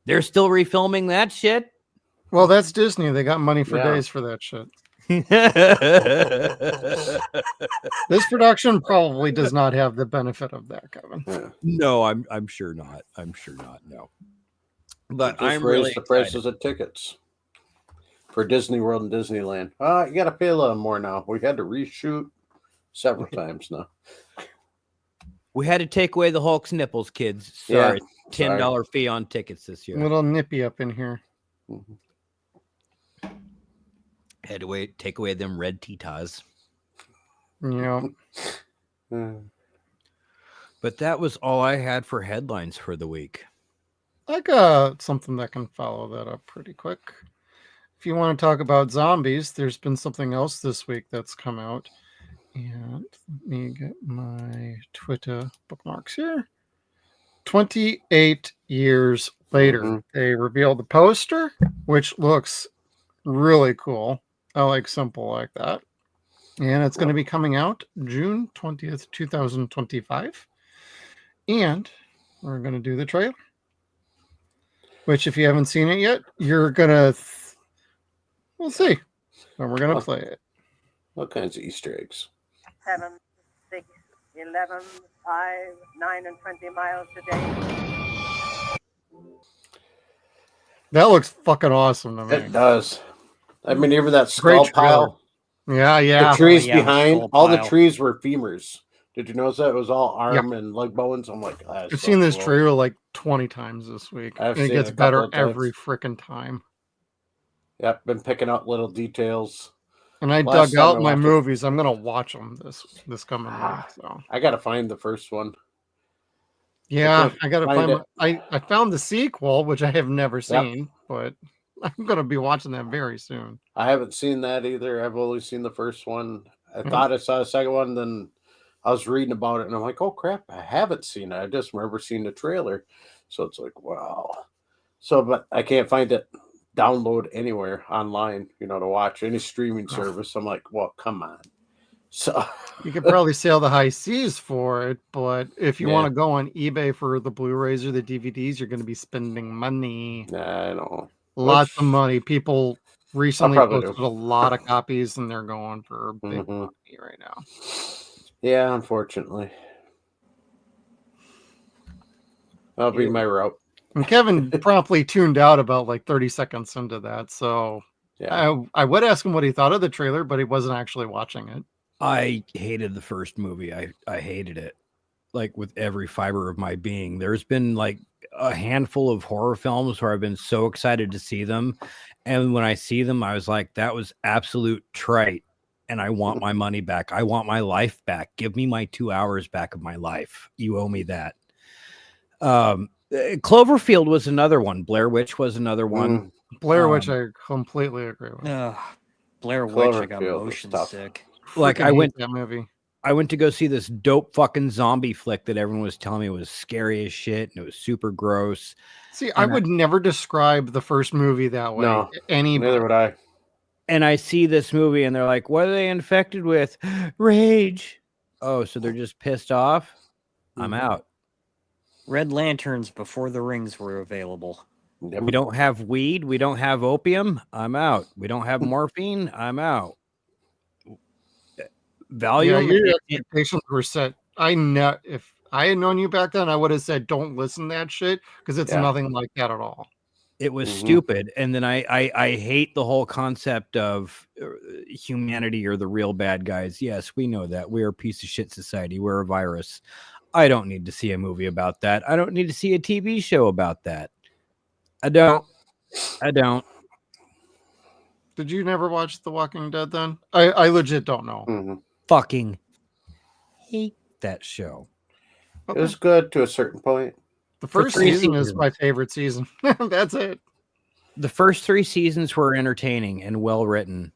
They're still refilming that shit? Well, that's Disney. They got money for days for that shit. This production probably does not have the benefit of that, Kevin. No, I'm sure not. I'm sure not. No. But I'm raised really the prices of tickets for Disney World and Disneyland. You got to pay a little more now. We had to reshoot several times now. We had to take away the Hulk's nipples, kids. Sorry. $10 fee on tickets this year. A little nippy up in here. Mm-hmm. Had to take away them red titas. Yeah. But that was all I had for headlines for the week. I got something that can follow that up pretty quick. If you want to talk about zombies, there's been something else this week that's come out. And let me get my Twitter bookmarks here. 28 years later, they revealed the poster, which looks really cool. I like simple like that. And it's going to be coming out June 20th, 2025. And we're going to do the trailer. Which, if you haven't seen it yet, you're going to... We'll see. But we're going to play it. All kinds of Easter eggs. 7, 6, 11, 5, 9, and 20 miles today. That looks fucking awesome to me. It does. I mean, even that skull pile. Yeah. The trees yeah, behind, all the trees were femurs. Did you notice that? It was all arm and leg bones. I'm like, I've seen this trailer like 20 times this week. I've and it seen gets it a couple better of times. every freaking time. Yep, been picking up little details. And I Last dug time out I my watched it- movies. I'm gonna watch them this coming week. So I gotta find the first one. yeah, can't I gotta find find. it. I found the sequel, which I have never seen, but I'm gonna be watching that very soon. I haven't seen that either. I've only seen the first one. I Yeah. thought I saw the second one, then I was reading about it, and I'm like, oh crap, I haven't seen it. I just remember seeing the trailer. So it's like, wow. So, but I can't find it download anywhere online, to watch any streaming service. I'm like, well, come on. So You could probably sail the high seas for it, but if you Yeah. want to go on eBay for the Blu-rays or the DVDs, you're going to be spending money. I know. Lots of money. People recently probably posted do. a lot of copies, and they're going for big Mhm. money right now. Yeah, unfortunately. That'll be my route. And Kevin promptly tuned out about like 30 seconds into that. So Yeah. I would ask him what he thought of the trailer, but he wasn't actually watching it. I hated the first movie. I hated it, like with every fiber of my being. There's been like a handful of horror films where I've been so excited to see them. And when I see them, I was like, that was absolute trite. And I want my money back. I want my life back. Give me my 2 hours back of my life. You owe me that. Cloverfield was another one. Blair Witch was another one. Blair Witch, I completely agree with. Blair Witch, I got Cloverfield was motion tough. sick. Like Freaking I hate went that movie. I went to go see this dope fucking zombie flick that everyone was telling me was scary as shit and it was super gross. See, I would never describe the first movie that way. No, Anybody. neither would I. And I see this movie and they're like, what are they infected with? Rage. Oh, so they're just pissed off? I'm out. Red Lanterns before the rings were available. Yep. We don't have weed. We don't have opium. I'm out. We don't have morphine. I'm out. Yeah, Valium. your expectations were set. If I had known you back then, I would have said, "Don't listen to that shit," because it's Yeah. nothing like that at all. It was stupid. And then I hate the whole concept of humanity or the real bad guys. Yes, we know that. We're a piece of shit society. We're a virus. I don't need to see a movie about that. I don't need to see a TV show about that. I don't. Did you never watch The Walking Dead then? I legit don't know. Fucking hate that show. It was good to a certain point. The For first 3 season is seasons. my favorite season. That's it. The first 3 seasons were entertaining and well written.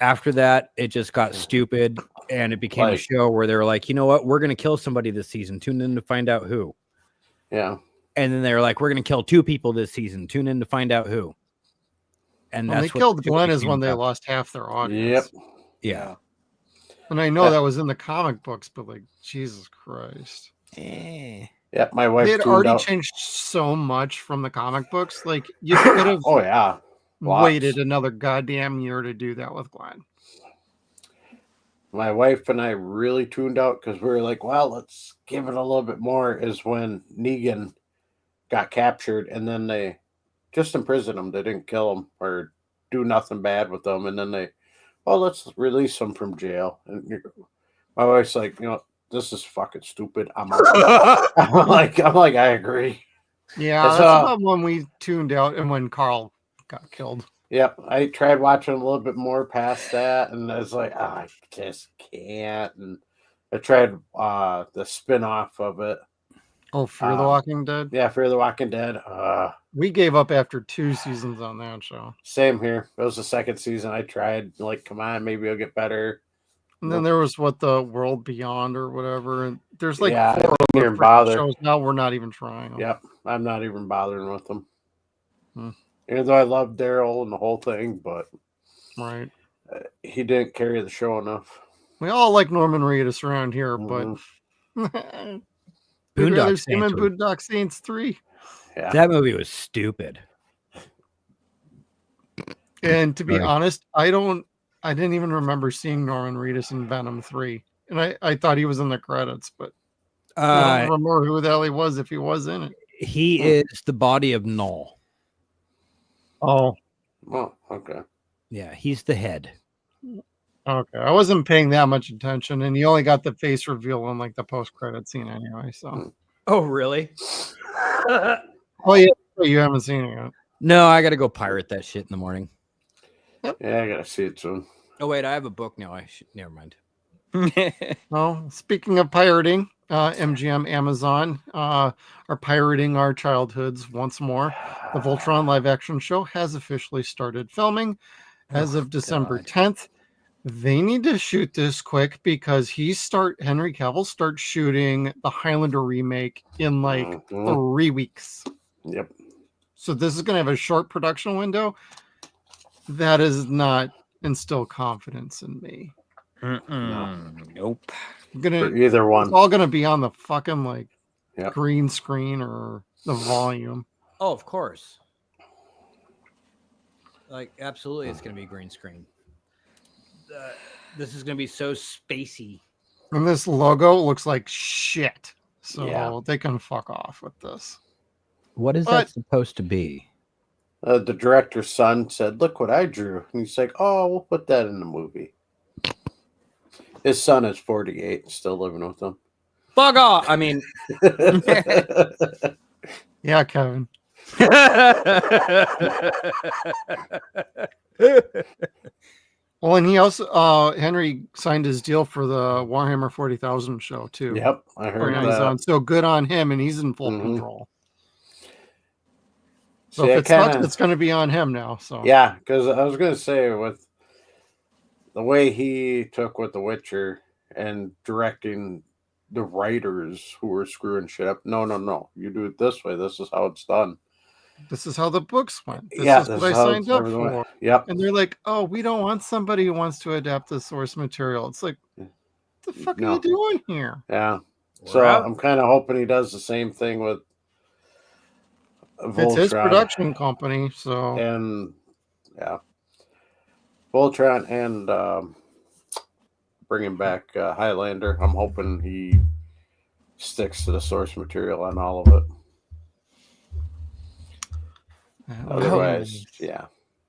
After that, it just got stupid and it became a Like- show where they were like, you know what? We're going to kill somebody this season. Tune in to find out who. Yeah. And then they were like, we're going to kill 2 people this season. Tune in to find out who. And When they that's what killed the show Glenn is became when they about. lost half their audience. Yep. Yeah. And I know Yeah. that was in the comic books, but like, Jesus Christ. Yep. My wife They had tuned already out. changed so much from the comic books. Like, you could have Oh yeah. Lots. waited another goddamn year to do that with Glenn. My wife and I really tuned out because we were like, well, let's give it a little bit more. Is when Negan got captured and then they just imprisoned him. They didn't kill him or do nothing bad with them. And then let's release him from jail. And my wife's like, this is fucking stupid. I'm out. I'm like, I agree. Yeah, that's about when we tuned out and when Carl got killed. Yep, I tried watching a little bit more past that, and I was like, I just can't. And I tried the spin-off of it. Oh, Fear the Walking Dead? Yeah, Fear the Walking Dead. We gave up after 2 seasons on that show. Same here. It was the second season. I tried, like, come on, maybe it'll get better. And then there was The World Beyond or whatever. And there's like 4 I didn't other even freaking bother. shows now. We're not even trying them. Yep, I'm not even bothering with them. Even though I love Daryl and the whole thing, but Right. He didn't carry the show enough. We all like Norman Reedus around here, Mhm. but we'd Boondock rather see him in Saints was- Boondock Saints 3. Yeah. That movie was stupid. And to be Right. honest, I didn't even remember seeing Norman Reedus in Venom 3. And I thought he was in the credits, but I don't remember who the hell he was if he was in it. He is the body of Null. Oh, Oh, okay. Yeah, he's the head. okay. I wasn't paying that much attention, and you only got the face reveal in like the post-credit scene anyway. So, Oh, really? oh yeah, you haven't seen it yet. No, I got to go pirate that shit in the morning. Yeah, I gotta see it soon. Oh wait, I have a book now. I should. Never mind. Well, speaking of pirating, MGM, Amazon are pirating our childhoods once more. The Voltron live-action show has officially started filming as of December 10th. They need to shoot this quick because Henry Cavill starts shooting the Highlander remake in like 3 weeks. Yep. So this is going to have a short production window. That does not instill confidence in me. Nope. For either one. It's all going to be on the fucking like Yep. green screen or the volume. Oh, of course. Like, absolutely, it's going to be green screen. This is going to be so spacey. And this logo looks like shit. So Yeah. they can fuck off with this. What is that supposed to be? The director's son said, "Look what I drew," and he's like, "Oh, we'll put that in the movie." His son is 48, still living with him. Fuck off! I mean, Yeah, Kevin. Well, and he also Henry signed his deal for the Warhammer 40,000 show too. Yep, I heard For that. Amazon. So good on him, and he's in full control. So See, if I it sucks, kinda- it's going to be on him now. So Yeah, because I was gonna say with the way he took with The Witcher and directing the writers who were screwing shit up. No, you do it this way. This is how it's done. this is how the books went. This Yeah, is this what is I how signed up everything went. for. Yep. And they're like, "Oh, we don't want somebody who wants to adapt the source material." It's like, what the fuck are No. you doing here? Yeah. So out. I'm kind of hoping he does the same thing with Voltron. It's his production company, so And yeah, Voltron and bringing back Highlander. I'm hoping he sticks to the source material on all of it. Otherwise, yeah.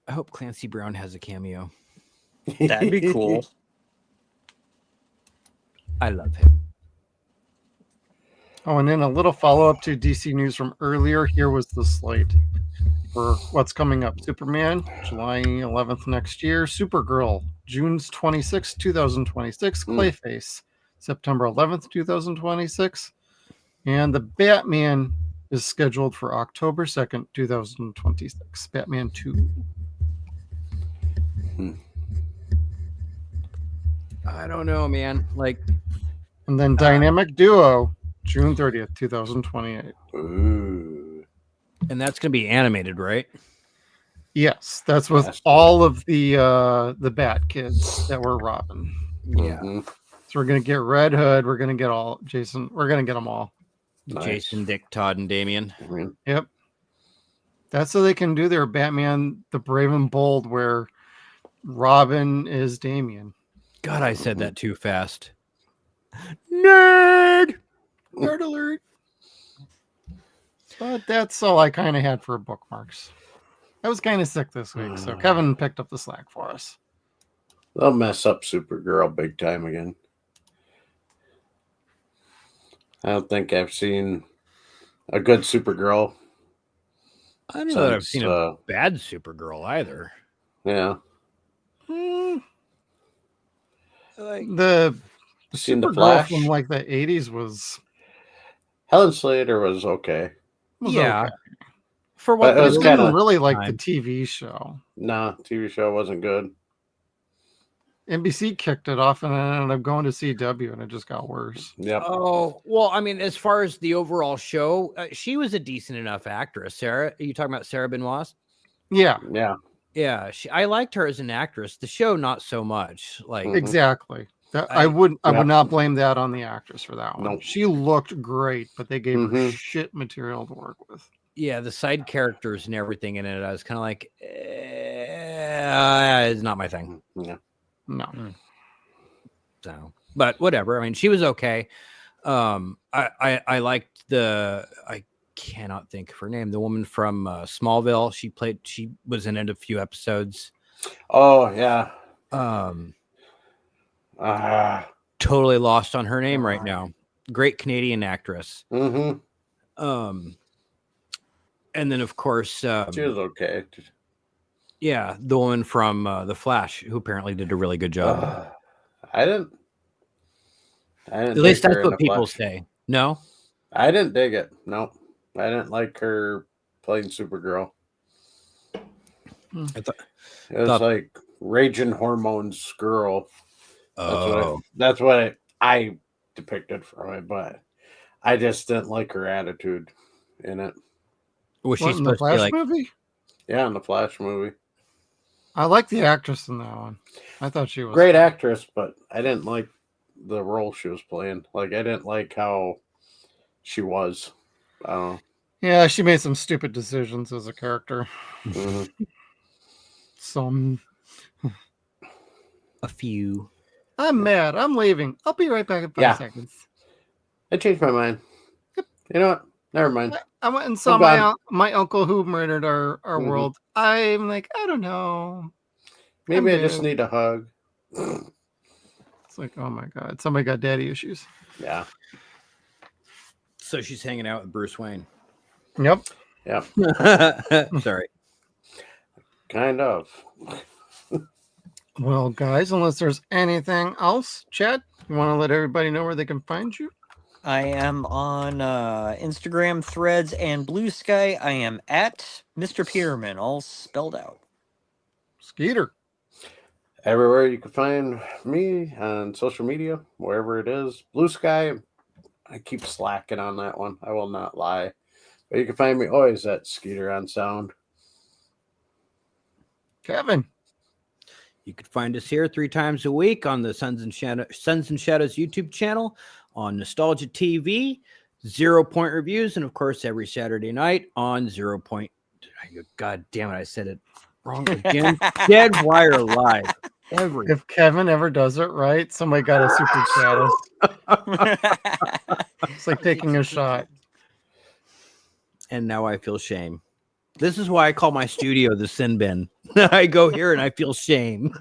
I hope Clancy Brown has a cameo. That'd be cool. I love him. Oh, and then a little follow-up to DC news from earlier. Here was the slate for what's coming up. Superman, July 11th next year. Supergirl, June 26th, 2026. Clayface, September 11th, 2026. And the Batman is scheduled for October 2nd, 2026. Batman 2. I don't know, man. Like, And then Dynamic Duo, June 30th, 2028. Ooh. and that's going to be animated, right? Yes, that's with Yes. all of the Bat kids that were Robin. Yeah. Mhm. So we're gonna get Red Hood. We're gonna get all Jason. We're gonna get them all. Nice. Jason, Dick, Todd, and Damien. I mean, Yep. That's so they can do their Batman, the Brave and Bold, where Robin is Damien. God, I said that too fast. Nerd. Nerd alert. But that's all I kind of had for bookmarks. I was kind of sick this week, so Kevin picked up the slack for us. they'll mess up Supergirl big time again. I don't think I've seen a good Supergirl. I don't know that I've since, seen a bad Supergirl either. Yeah. Like, The Seen the Supergirl Flash? from like the 80s was Helen Slater was okay. yeah. okay. For But what it I was didn't kinda- really like the time. TV show. Nah, TV show wasn't good. NBC kicked it off and then ended up going to CW and it just got worse. Yep. Oh, well, I mean, as far as the overall show, she was a decent enough actress. Sarah, are you talking about Sarah Benoist? Yeah. Yeah. Yeah, I liked her as an actress. The show, not so much. Like Exactly. I would not blame that on the actress for that one. Nope. She looked great, but they gave her shit material to work with. Yeah, the side characters and everything in it, I was kind of like, it's not my thing. Yeah. No. So, but whatever. I mean, she was okay. I liked I cannot think of her name. The woman from Smallville. She was in it a few episodes. Oh yeah. Totally lost on her name right now. Great Canadian actress. Mm-hmm. And then of course she was okay. Yeah, the woman from The Flash, who apparently did a really good job. I didn't. At least that's what people say. No, I didn't dig it. No, I didn't like her playing Supergirl. It was like raging hormones girl. That's what I depicted from it, but I just didn't like her attitude in it. Was she in the Flash movie? Yeah, in the Flash movie. I like the actress in that one. I thought she was great actress, but I didn't like the role she was playing. Like I didn't like how she was. I don't know. Yeah, she made some stupid decisions as a character. Some. A few. I'm mad. I'm leaving. I'll be right back in 5 seconds. I changed my mind. You know what? Never mind. I went and saw my uncle who murdered our world. I'm like, I don't know. Maybe I just need a hug. It's like, oh my God. Somebody got daddy issues. Yeah. So she's hanging out with Bruce Wayne. Yep. Yep. Sorry. Kind of. Well, guys, unless there's anything else, Chad, you want to let everybody know where they can find you? I am on Instagram, Threads, and Blue Sky. I am at Mr. Peterman, all spelled out. Skeeter. Everywhere you can find me on social media, wherever it is. Blue Sky, I keep slacking on that one. I will not lie. But you can find me always at Skeeter on Sound. Kevin. You could find us here 3 times a week on the Sons and Shadows YouTube channel, on Nostalgia TV, 0 Point Reviews, and of course every Saturday night on 0 Point. God damn it, I said it wrong again. Dead Wire Live. If Kevin ever does it right, somebody got a super status. It's like taking a shot. And now I feel shame. This is why I call my studio the Sin Bin. I go here and I feel shame.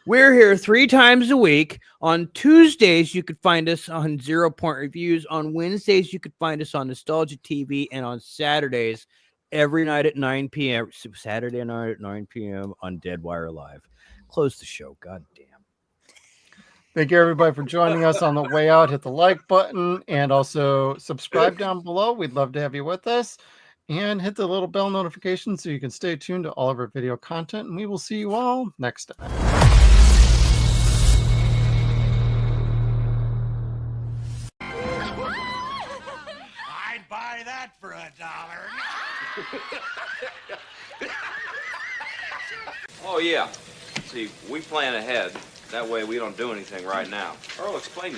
We're here 3 times a week. On Tuesdays, you could find us on 0 Point Reviews. On Wednesdays, you could find us on Nostalgia TV. And on Saturdays, every night at 9 p.m. Saturday night at 9 p.m. on Dead Wire Live. Close the show. God damn. Thank you, everybody, for joining us on the way out. Hit the like button and also subscribe down below. We'd love to have you with us. And hit the little bell notification so you can stay tuned to all of our video content. And we will see you all next time. I'd buy that for $1. Oh, yeah. See, we plan ahead. That way we don't do anything right now. Earl, explain it